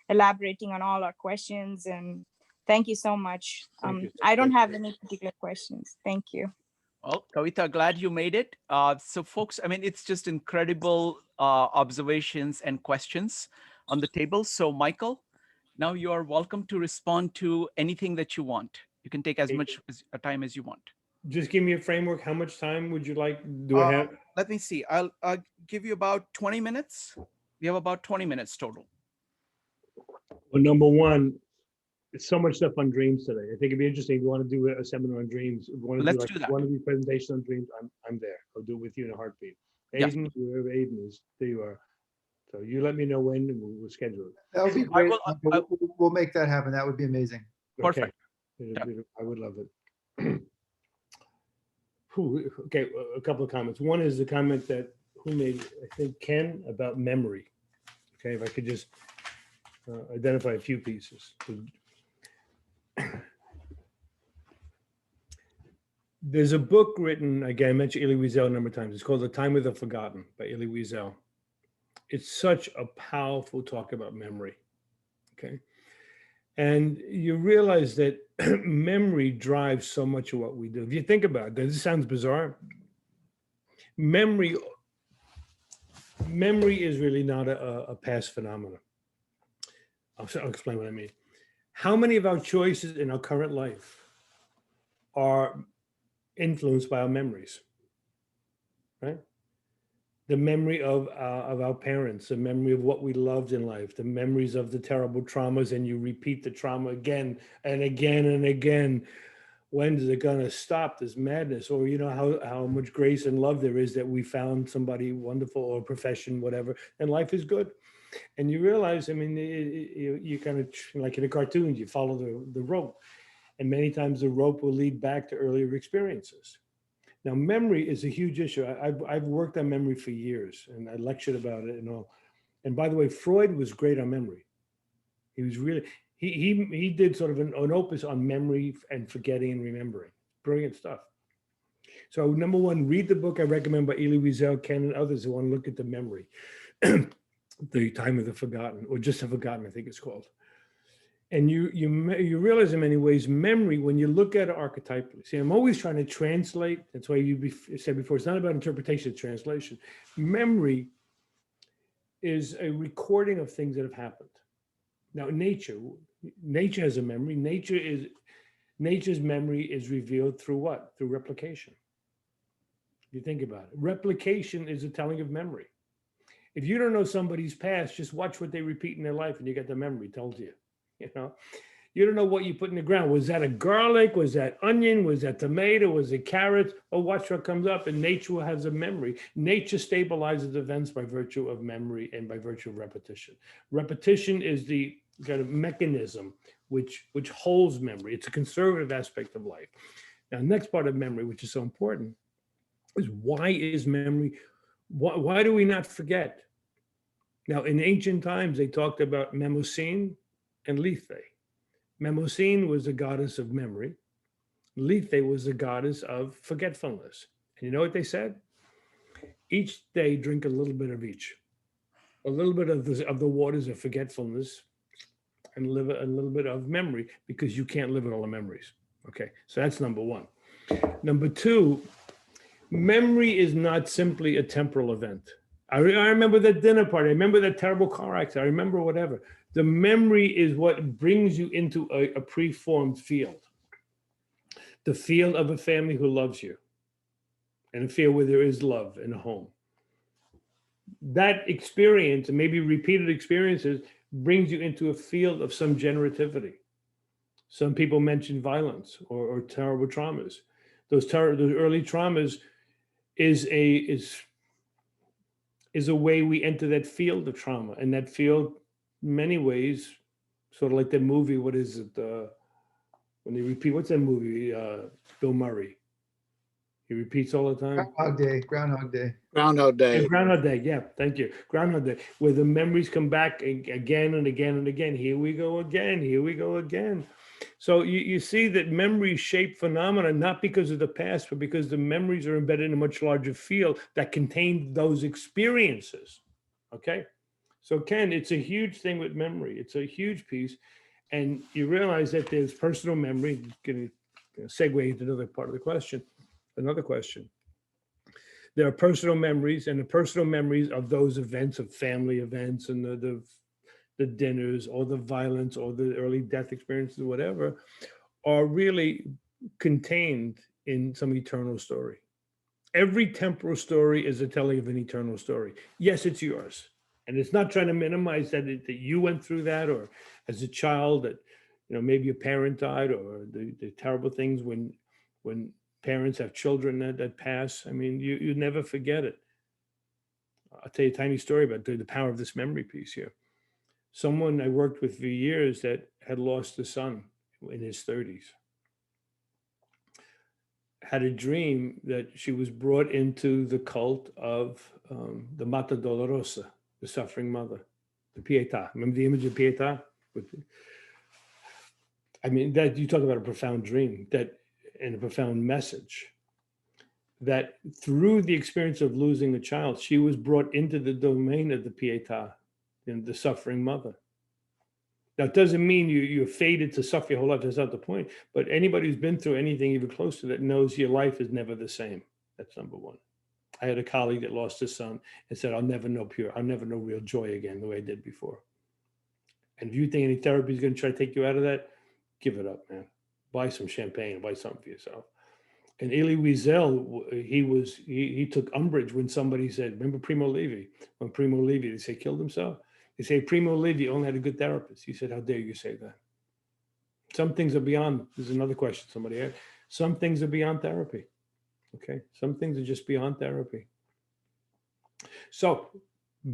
elaborating on all our questions. And thank you so much. I don't have any particular questions. Thank you. Well, Kavita, glad you made it. So folks, I mean, it's just incredible observations and questions on the table. So Michael, now you are welcome to respond to anything that you want. You can take as much time as you want. Just give me a framework. How much time would you like? Do I have? Let me see. I'll give you about 20 minutes. We have about 20 minutes total. Well, number one, it's so much stuff on dreams today. I think it'd be interesting if you want to do a seminar on dreams. If you want to Let's do that. Want to do a presentation on dreams, I'm there. I'll do it with you in a heartbeat. Aiden, wherever Aiden is, there you are. So you let me know when, and we'll schedule it. That would be great. We'll make that happen. That would be amazing. Perfect. Okay. I would love it. Okay, a couple of comments. One is the comment that who made, I think, Ken, about memory. Okay, if I could just identify a few pieces. There's a book written, again, I mentioned Elie Wiesel a number of times. It's called The Time of the Forgotten by Elie Wiesel. It's such a powerful talk about memory, okay? And you realize that memory drives so much of what we do. If you think about it, this sounds bizarre. Memory is really not a past phenomenon. I'll explain what I mean. How many of our choices in our current life are influenced by our memories, right? The memory of our parents, the memory of what we loved in life, the memories of the terrible traumas, and you repeat the trauma again and again and again. When is it gonna stop, this madness? Or you know how much grace and love there is that we found somebody wonderful or profession, whatever, and life is good. And you realize, I mean, you kind of, like in the cartoons, you follow the rope. And many times the rope will lead back to earlier experiences. Now, memory is a huge issue. I've worked on memory for years, and I lectured about it and all. And by the way, Freud was great on memory. He was really, he did sort of an opus on memory and forgetting and remembering. Brilliant stuff. So number one, read the book I recommend by Elie Wiesel, Ken, and others who want to look at the memory. The Time of the Forgotten, or just the Forgotten, I think it's called. And you realize in many ways, memory, when you look at it archetypally, see, I'm always trying to translate. That's why you said before, it's not about interpretation, it's translation. Memory is a recording of things that have happened. Now, nature has a memory. Nature's memory is revealed through what? Through replication. If you think about it, replication is a telling of memory. If you don't know somebody's past, just watch what they repeat in their life and you get the memory, tells you, you know. You don't know what you put in the ground. Was that a garlic? Was that onion? Was that tomato? Was it carrots? Oh, watch what comes up. And nature has a memory. Nature stabilizes events by virtue of memory and by virtue of repetition. Repetition is the kind of mechanism which holds memory. It's a conservative aspect of life. Now, next part of memory, which is so important, is why is memory, why do we not forget? Now, in ancient times, they talked about Mnemosyne and Lethe. Mnemosyne was the goddess of memory. Lethe was the goddess of forgetfulness. And you know what they said? Each day, drink a little bit of each. A little bit of the waters of forgetfulness and live a little bit of memory, because you can't live with all the memories. Okay, so that's number one. Number two, memory is not simply a temporal event. I remember that dinner party. I remember that terrible car accident. I remember whatever. The memory is what brings you into a preformed field. The field of a family who loves you, and a field where there is love in a home. That experience, and maybe repeated experiences, brings you into a field of some generativity. Some people mention violence or terrible traumas. Those early traumas is a way we enter that field of trauma. And that field, in many ways, sort of like that movie, what is it? When they repeat, what's that movie? Bill Murray. He repeats all the time. Groundhog Day, Groundhog Day. Groundhog Day. Yeah, Groundhog Day, yeah, thank you. Groundhog Day, where the memories come back again and again and again. Here we go again, here we go again. So you see that memories shape phenomena, not because of the past, but because the memories are embedded in a much larger field that contain those experiences, okay? So Ken, it's a huge thing with memory. It's a huge piece. And you realize that there's personal memory. Going to segue into another part of the question, another question. There are personal memories, and the personal memories of those events, of family events and the dinners or the violence or the early death experiences, whatever, are really contained in some eternal story. Every temporal story is a telling of an eternal story. Yes, it's yours. And it's not trying to minimize that you went through that, or as a child that, you know, maybe a parent died, or the terrible things when parents have children that pass. I mean, you never forget it. I'll tell you a tiny story about the power of this memory piece here. Someone I worked with for years that had lost a son in his 30s had a dream that she was brought into the cult of the Mata Dolorosa, the suffering mother. the Pietà. Remember the image of Pietà? I mean, that you talk about a profound dream, that and a profound message, that through the experience of losing a child, she was brought into the domain of the Pietà, the suffering mother. Now, it doesn't mean you're fated to suffer your whole life. That's not the point. But anybody who's been through anything even close to that knows your life is never the same. That's number one. I had a colleague that lost his son and said, I'll never know real joy again the way I did before. And if you think any therapy is going to try to take you out of that, give it up, man. Buy some champagne, buy something for yourself. And Elie Wiesel, he took umbrage when somebody said, remember Primo Levi? When Primo Levi, they say, killed himself. They say, Primo Levi only had a good therapist. He said, how dare you say that? Some things are beyond, there's another question somebody had. Some things are beyond therapy, okay? Some things are just beyond therapy. So,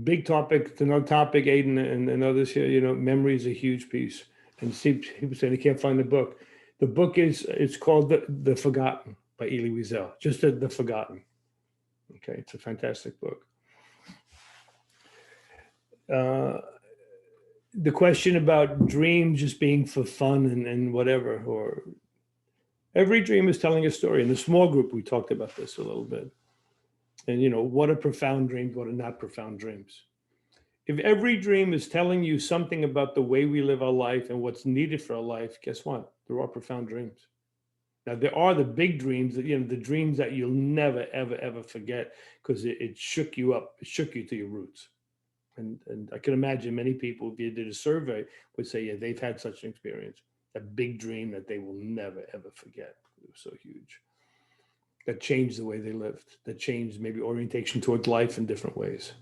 big topic, it's another topic, Aiden and others here, you know, memory is a huge piece. And people say they can't find the book. The book it's called The Forgotten by Elie Wiesel, just The Forgotten. Okay, it's a fantastic book. The question about dreams just being for fun and whatever, or every dream is telling a story. In the small group, we talked about this a little bit. And, you know, what are profound dreams, what are not profound dreams? If every dream is telling you something about the way we live our life and what's needed for our life, guess what? There are profound dreams. Now, there are the big dreams, that, you know, the dreams that you'll never, ever, ever forget because it shook you up. It shook you to your roots. And I can imagine many people, if you did a survey, would say, yeah, they've had such an experience, a big dream that they will never, ever forget. It was so huge. That changed the way they lived, that changed maybe orientation towards life in different ways.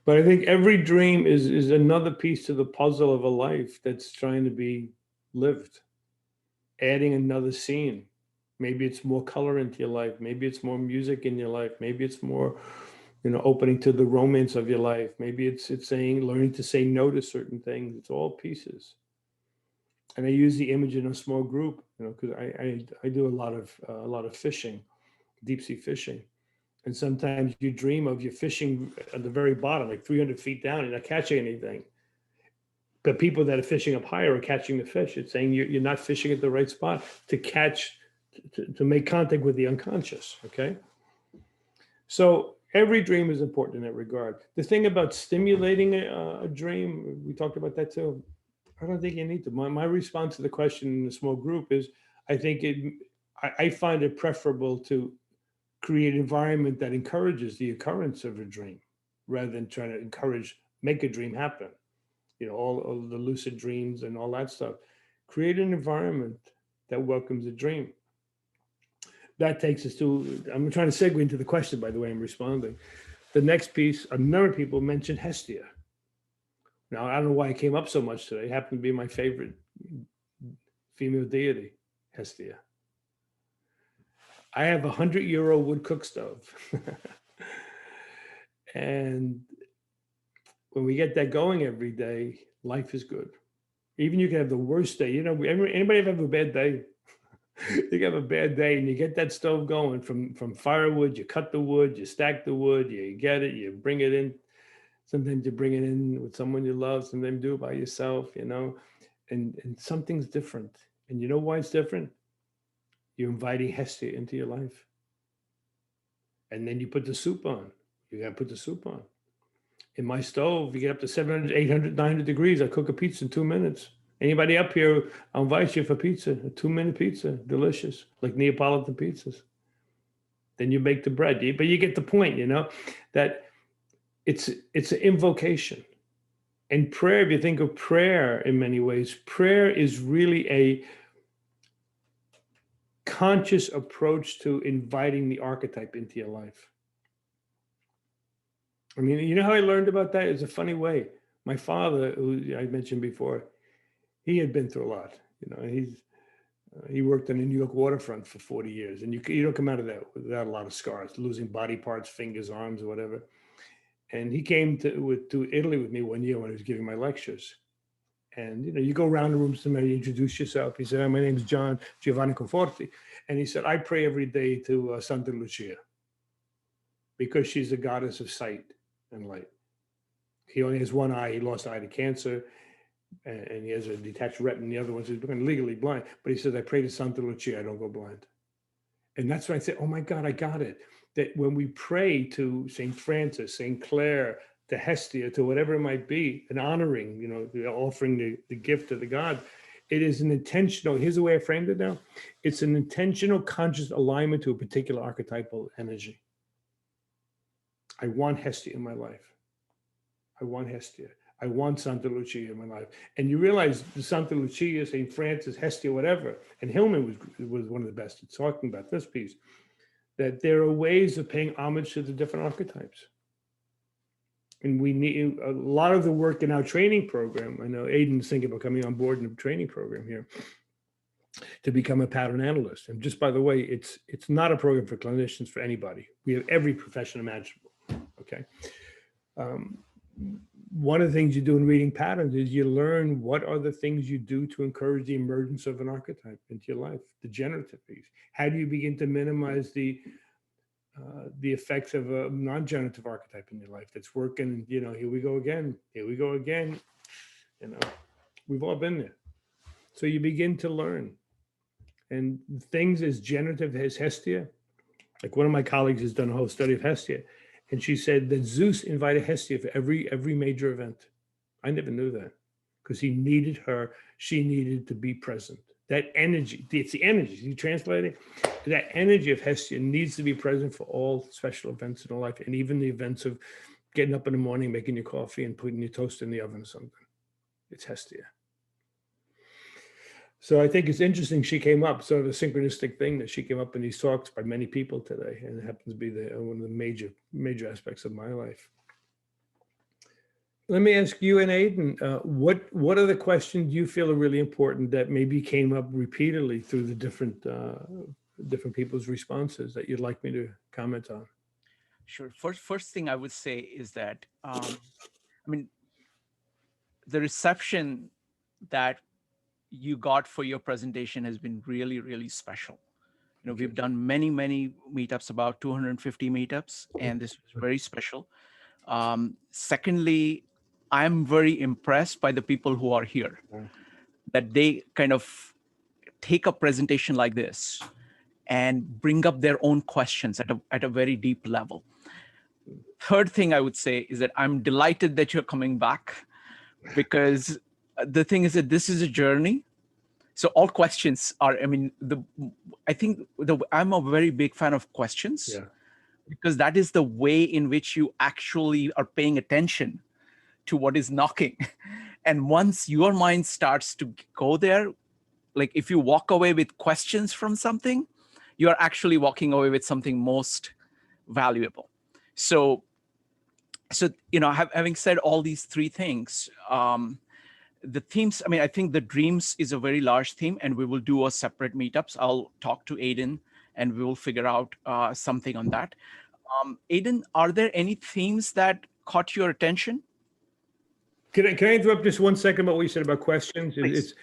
But I think every dream is another piece to the puzzle of a life that's trying to be lived, adding another scene. Maybe it's more color into your life. Maybe it's more music in your life. Maybe it's more, you know, opening to the romance of your life. Maybe it's saying, learning to say no to certain things. It's all pieces. And I use the image in a small group, you know, because I do a lot of fishing, deep sea fishing. And sometimes you dream of you're fishing at the very bottom, like 300 feet down, and you're not catching anything. But people that are fishing up higher are catching the fish. It's saying you're not fishing at the right spot to catch, to make contact with the unconscious, okay? So every dream is important in that regard. The thing about stimulating a dream, we talked about that too. I don't think you need to. My response to the question in the small group is, I find it preferable to create an environment that encourages the occurrence of a dream rather than trying to make a dream happen. You know, all the lucid dreams and all that stuff. Create an environment that welcomes a dream. That takes us to, I'm trying to segue into the question, by the way, I'm responding. The next piece, a number of people mentioned Hestia. Now, I don't know why it came up so much today. It happened to be my favorite female deity, Hestia. I have a 100-year-old wood cook stove. And when we get that going every day, life is good. Even you can have the worst day. You know, anybody ever have a bad day? You have a bad day and you get that stove going from firewood, you cut the wood, you stack the wood, you get it, you bring it in. Sometimes you bring it in with someone you love, sometimes do it by yourself, you know, and something's different. And you know why it's different? You're inviting Hestia into your life. And then you put the soup on. You got to put the soup on. In my stove, you get up to 700, 800, 900 degrees. I cook a pizza in 2 minutes. Anybody up here, I'll invite you for pizza, a 2-minute pizza, delicious, like Neapolitan pizzas. Then you bake the bread. But you get the point, you know, that it's an invocation. And prayer, if you think of prayer in many ways, prayer is really a conscious approach to inviting the archetype into your life. I mean, you know how I learned about that? It's a funny way. My father, who I mentioned before, he had been through a lot. You know, he worked on the New York waterfront for 40 years, and you don't come out of that without a lot of scars, losing body parts, fingers, arms, or whatever. And he came to Italy with me one year when I was giving my lectures. And, you know, you go around the room, somebody introduce yourself. He said, my name is Giovanni Conforti. And he said, I pray every day to Santa Lucia because she's the goddess of sight and light. He only has one eye. He lost an eye to cancer, and he has a detached retina. The other one's he's become legally blind. But he says, I pray to Santa Lucia, I don't go blind. And that's when I say, oh my God, I got it. That when we pray to St. Francis, St. Clare, to Hestia, to whatever it might be, and honoring, you know, offering the gift to the God, it is an intentional, here's the way I framed it now. It's an intentional conscious alignment to a particular archetypal energy. I want Hestia in my life. I want Hestia. I want Santa Lucia in my life. And you realize the Santa Lucia, St. Francis, Hestia, whatever, and Hillman was one of the best at talking about this piece, that there are ways of paying homage to the different archetypes. And we need a lot of the work in our training program. I know Aiden's thinking about coming on board in a training program here to become a pattern analyst. And just by the way, it's not a program for clinicians, for anybody. We have every profession imaginable, okay? One of the things you do in reading patterns is you learn what are the things you do to encourage the emergence of an archetype into your life, the generative piece. How do you begin to minimize the effects of a non-generative archetype in your life that's working? You know, here we go again, you know, we've all been there. So you begin to learn. And things as generative as Hestia, like one of my colleagues has done a whole study of Hestia, and she said that Zeus invited Hestia for every major event. I never knew that, because he needed her, she needed to be present. That energy, it's the energy, you translate it? That energy of Hestia needs to be present for all special events in her life, and even the events of getting up in the morning, making your coffee and putting your toast in the oven or something. It's Hestia. So I think it's interesting she came up, sort of a synchronistic thing that she came up in these talks by many people today, and it happens to be one of the major aspects of my life. Let me ask you and Aiden, what are the questions you feel are really important that maybe came up repeatedly through the different people's responses that you'd like me to comment on? Sure. First thing I would say is that, I mean, the reception that you got for your presentation has been really, really special. You know, we've done many meetups, about 250 meetups, and this was very special. Secondly, I'm very impressed by the people who are here, that they kind of take a presentation like this and bring up their own questions at a very deep level. Third thing I would say is that I'm delighted that you're coming back, because the thing is that this is a journey. So all questions are, I mean, I'm a very big fan of questions, because that is the way in which you actually are paying attention to what is knocking. And once your mind starts to go there, like if you walk away with questions from something, you are actually walking away with something most valuable. So you know, having said all these three things, the themes, I mean, I think the dreams is a very large theme, and we will do a separate meetups. I'll talk to Aiden and we will figure out something on that. Aiden, are there any themes that caught your attention? Can I interrupt just 1 second about what you said about questions? It's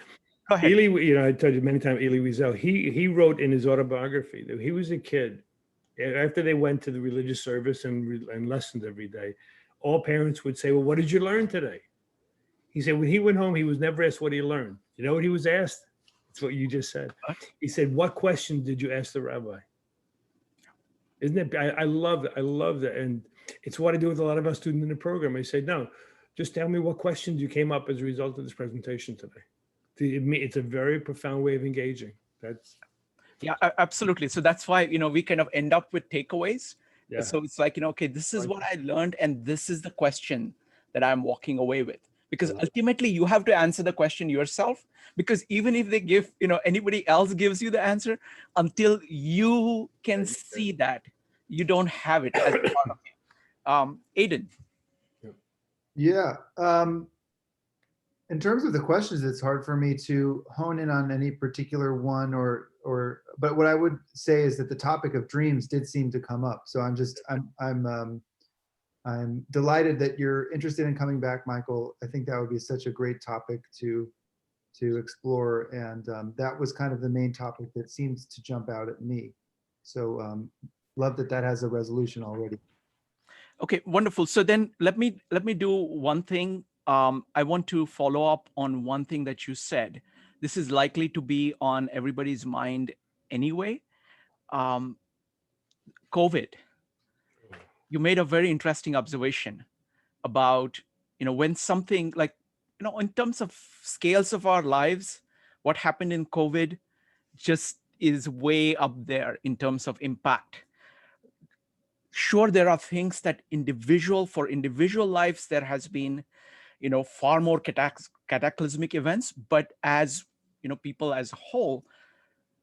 Go ahead. Elie, you know, I told you many times, Elie Wiesel, he wrote in his autobiography that he was a kid, after they went to the religious service and lessons every day, all parents would say, well, what did you learn today? He said when he went home, he was never asked what he learned. You know what he was asked? It's what you just said. He said, what question did you ask the rabbi? Isn't it? I love that. I love that. And it's what I do with a lot of our students in the program. I say, no, just tell me what questions you came up as a result of this presentation today. It's a very profound way of engaging. Yeah, absolutely. So that's why, you know, we kind of end up with takeaways. Yeah. So it's like, you know, okay, this is what I learned, and this is the question that I'm walking away with. Because ultimately you have to answer the question yourself, because even if they give, you know, anybody else gives you the answer, until you can see that, you don't have it as part of you. Aiden. Yeah. In terms of the questions, it's hard for me to hone in on any particular one but what I would say is that the topic of dreams did seem to come up. So I'm delighted that you're interested in coming back, Michael. I think that would be such a great topic to explore, and that was kind of the main topic that seems to jump out at me. So love that has a resolution already. Okay, wonderful. So then let me do one thing. I want to follow up on one thing that you said. This is likely to be on everybody's mind anyway. COVID. You made a very interesting observation about, when something like, in terms of scales of our lives, what happened in COVID just is way up there in terms of impact. Sure, there are things that for individual lives, there has been, far more cataclysmic events, but as, people as a whole,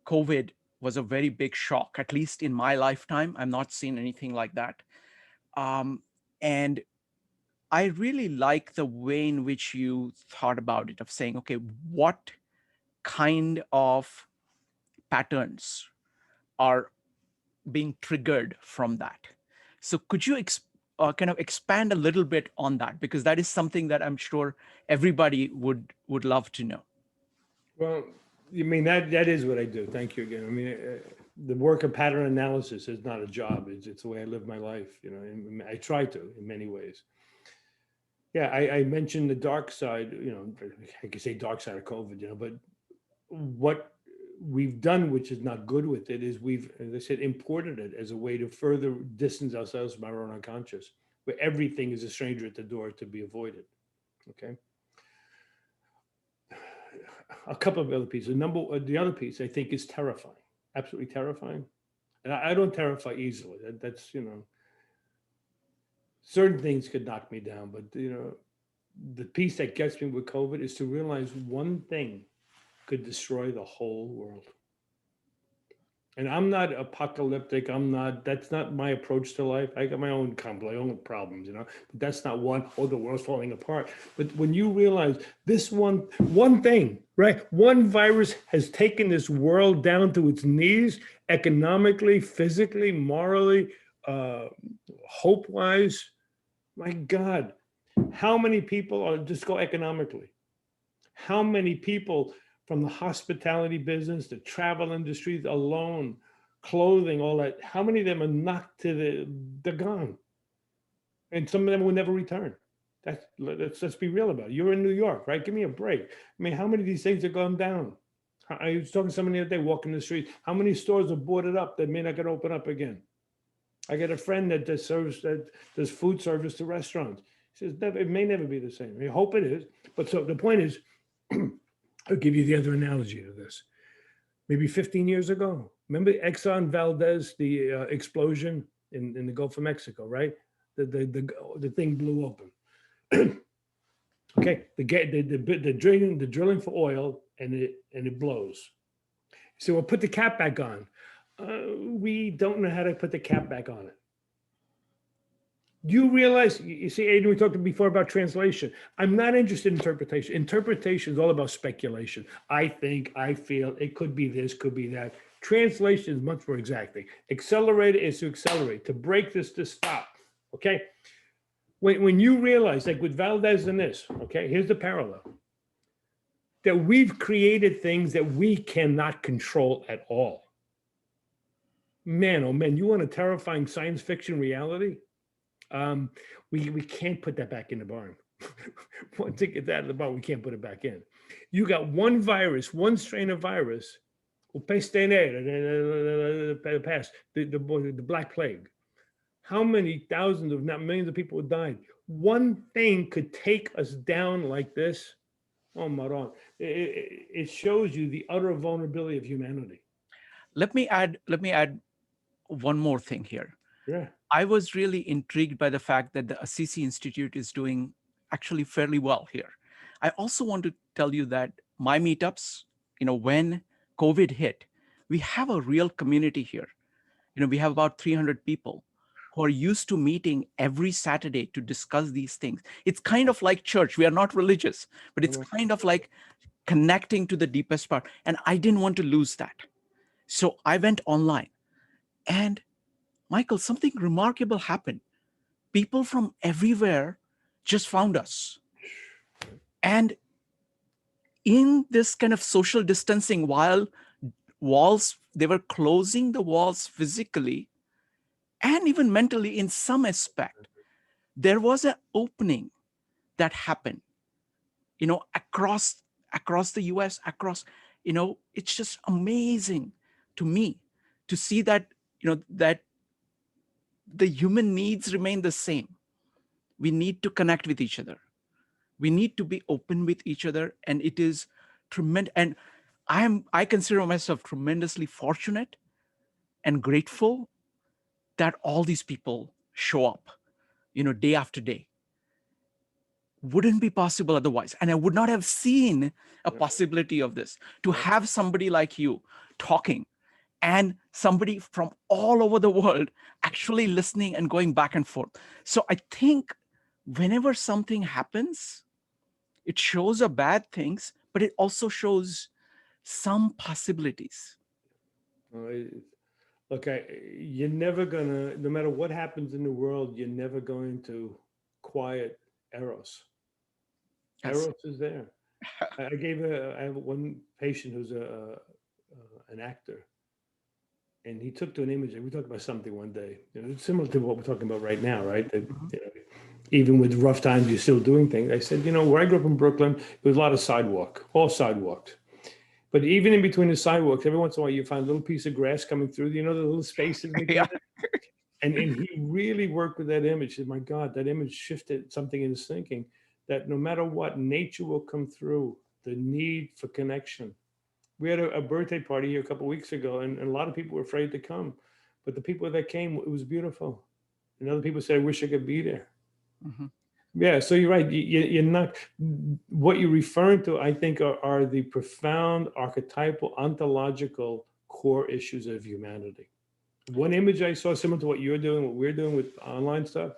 COVID was a very big shock, at least in my lifetime. I've not seen anything like that. And I really like the way in which you thought about it, of saying, okay, what kind of patterns are being triggered from that? So could you kind of expand a little bit on that? Because that is something that I'm sure everybody would love to know. Well, you mean that is what I do. Thank you again. I mean, the work of pattern analysis is not a job. It's the way I live my life. And I try to in many ways. Yeah, I mentioned the dark side. I could say dark side of COVID. But what we've done, which is not good with it, is we've, as I said, imported it as a way to further distance ourselves from our own unconscious, where everything is a stranger at the door to be avoided. Okay. A couple of other pieces. The other piece I think is terrifying, absolutely terrifying. And I don't terrify easily. That's, certain things could knock me down, but the piece that gets me with COVID is to realize one thing could destroy the whole world. And I'm not apocalyptic. That's not my approach to life. I got my own problems, but that's not the world's falling apart. But when you realize this one thing, right? One virus has taken this world down to its knees, economically, physically, morally, hope-wise. My God, how many people just go economically? How many people from the hospitality business, the travel industries alone, clothing, all that, how many of them are knocked to they're gone? And some of them will never return. Let's be real about it. You're in New York, right? Give me a break. I mean, how many of these things are gone down? I was talking to somebody the other day, walking the street. How many stores are boarded up that may not get open up again? I got a friend that does food service to restaurants. He says, it may never be the same. I hope it is. But so the point is, I'll give you the other analogy to this. Maybe 15 years ago, remember Exxon Valdez, the explosion in the Gulf of Mexico, right? The thing blew open. Okay, the drilling for oil, and it blows. So we'll put the cap back on. We don't know how to put the cap back on it. You realize, you see, Aiden, we talked before about translation. I'm not interested in interpretation. Interpretation is all about speculation. I think, I feel, it could be this, could be that. Translation is much more exacting. Accelerate is to accelerate, to break this, to stop, okay? When you realize, like with Valdez and this, okay, here's the parallel. That we've created things that we cannot control at all. Man, oh man, you want a terrifying science fiction reality? We can't put that back in the barn. Once it gets out of the barn, we can't put it back in. You got one virus, one strain of virus, the Black Plague. How many thousands, if not millions of people died? One thing could take us down like this. Oh, Maran, it shows you the utter vulnerability of humanity. Let me add one more thing here. Yeah. I was really intrigued by the fact that the Assissi Institute is doing actually fairly well here. I also want to tell you that my meetups, when COVID hit, we have a real community here. We have about 300 people who are used to meeting every Saturday to discuss these things. It's kind of like church. We are not religious, but it's kind of like connecting to the deepest part. And I didn't want to lose that. So I went online, and Michael, something remarkable happened. People from everywhere just found us. And in this kind of social distancing, while they were closing the walls physically and even mentally in some aspect, there was an opening that happened, you know, across the US, across, you know, it's just amazing to me to see that, you know, that the human needs remain the same. We need to connect with each other. We need to be open with each other. And it is tremendous. And I consider myself tremendously fortunate and grateful that all these people show up, you know, day after day. Wouldn't be possible otherwise. And I would not have seen a possibility of this, to have somebody like you talking and somebody from all over the world actually listening and going back and forth. So I think whenever something happens, it shows a bad things, but it also shows some possibilities. Look, you're never gonna, no matter what happens in the world, you're never going to quiet Eros. Yes. Eros is there. I have one patient who's an actor, and he took to an image, and we talked about something one day, you know, it's similar to what we're talking about right now, right? That, you know, even with rough times, you're still doing things. I said, you know, where I grew up in Brooklyn, there was a lot of sidewalk, all sidewalks. But even in between the sidewalks, every once in a while, you find a little piece of grass coming through, you know, the little spaces. Yeah. And he really worked with that image. He said, my God, that image shifted something in his thinking, that no matter what, nature will come through, the need for connection. We had a birthday party here a couple of weeks ago, and a lot of people were afraid to come. But the people that came, it was beautiful. And other people said, I wish I could be there. Mm-hmm. Yeah, so you're right. You're not, what you're referring to, I think, are the profound archetypal, ontological core issues of humanity. One image I saw, similar to what you're doing, what we're doing with online stuff,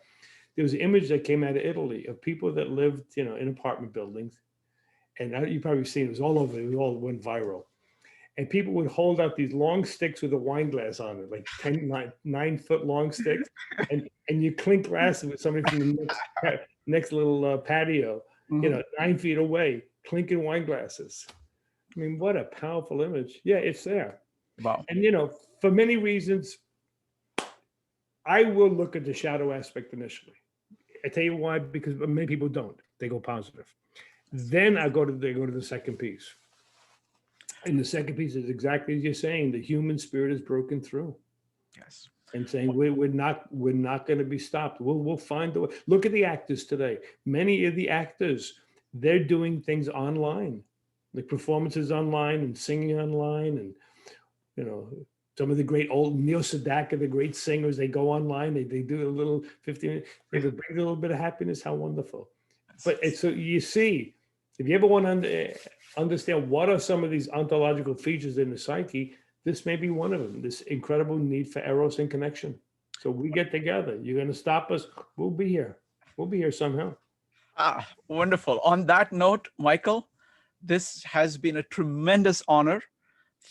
there was an image that came out of Italy of people that lived, you know, in apartment buildings. And you've probably seen it was all over, it all went viral. And people would hold out these long sticks with a wine glass on it, like 9-foot long sticks. And you clink glasses with somebody from the next little patio, you know, 9 feet away, clinking wine glasses. I mean, what a powerful image. Yeah, it's there. Wow. And, you know, for many reasons, I will look at the shadow aspect initially. I tell you why, because many people don't. They go positive. Then they go to the second piece. And the second piece is exactly as you're saying, the human spirit is broken through. Yes. And saying we're not going to be stopped. We'll find a way. Look at the actors today. Many of the actors, they're doing things online, like performances online and singing online, and you know, some of the great old Neil Sedaka, the great singers, they go online, they do a little 15 minutes, they bring a little bit of happiness. How wonderful. But it's, so you see, if you ever want to understand what are some of these ontological features in the psyche, this may be one of them, this incredible need for eros and connection. So we get together. You're going to stop us. We'll be here. We'll be here somehow. Ah, wonderful. On that note, Michael, this has been a tremendous honor.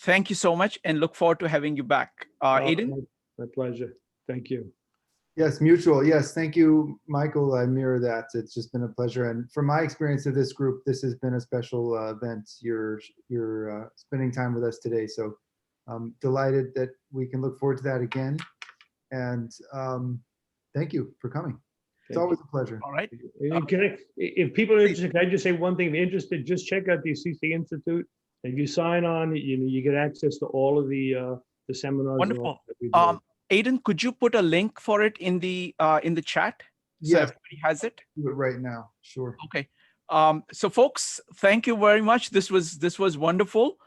Thank you so much, and look forward to having you back. Aiden? My pleasure. Thank you. Yes, mutual. Yes, thank you, Michael. I mirror that. It's just been a pleasure. And from my experience of this group, this has been a special event. You're spending time with us today. So I'm delighted that we can look forward to that again. And thank you for coming. It's always a pleasure. All right. If people are interested, can I just say one thing? If you're interested, just check out the Assissi Institute. If you sign on, you get access to all of the seminars. Wonderful. Aiden, could you put a link for it in the chat? So yes, everybody has it? Do it right now. Sure. Okay. So folks, thank you very much. This was wonderful.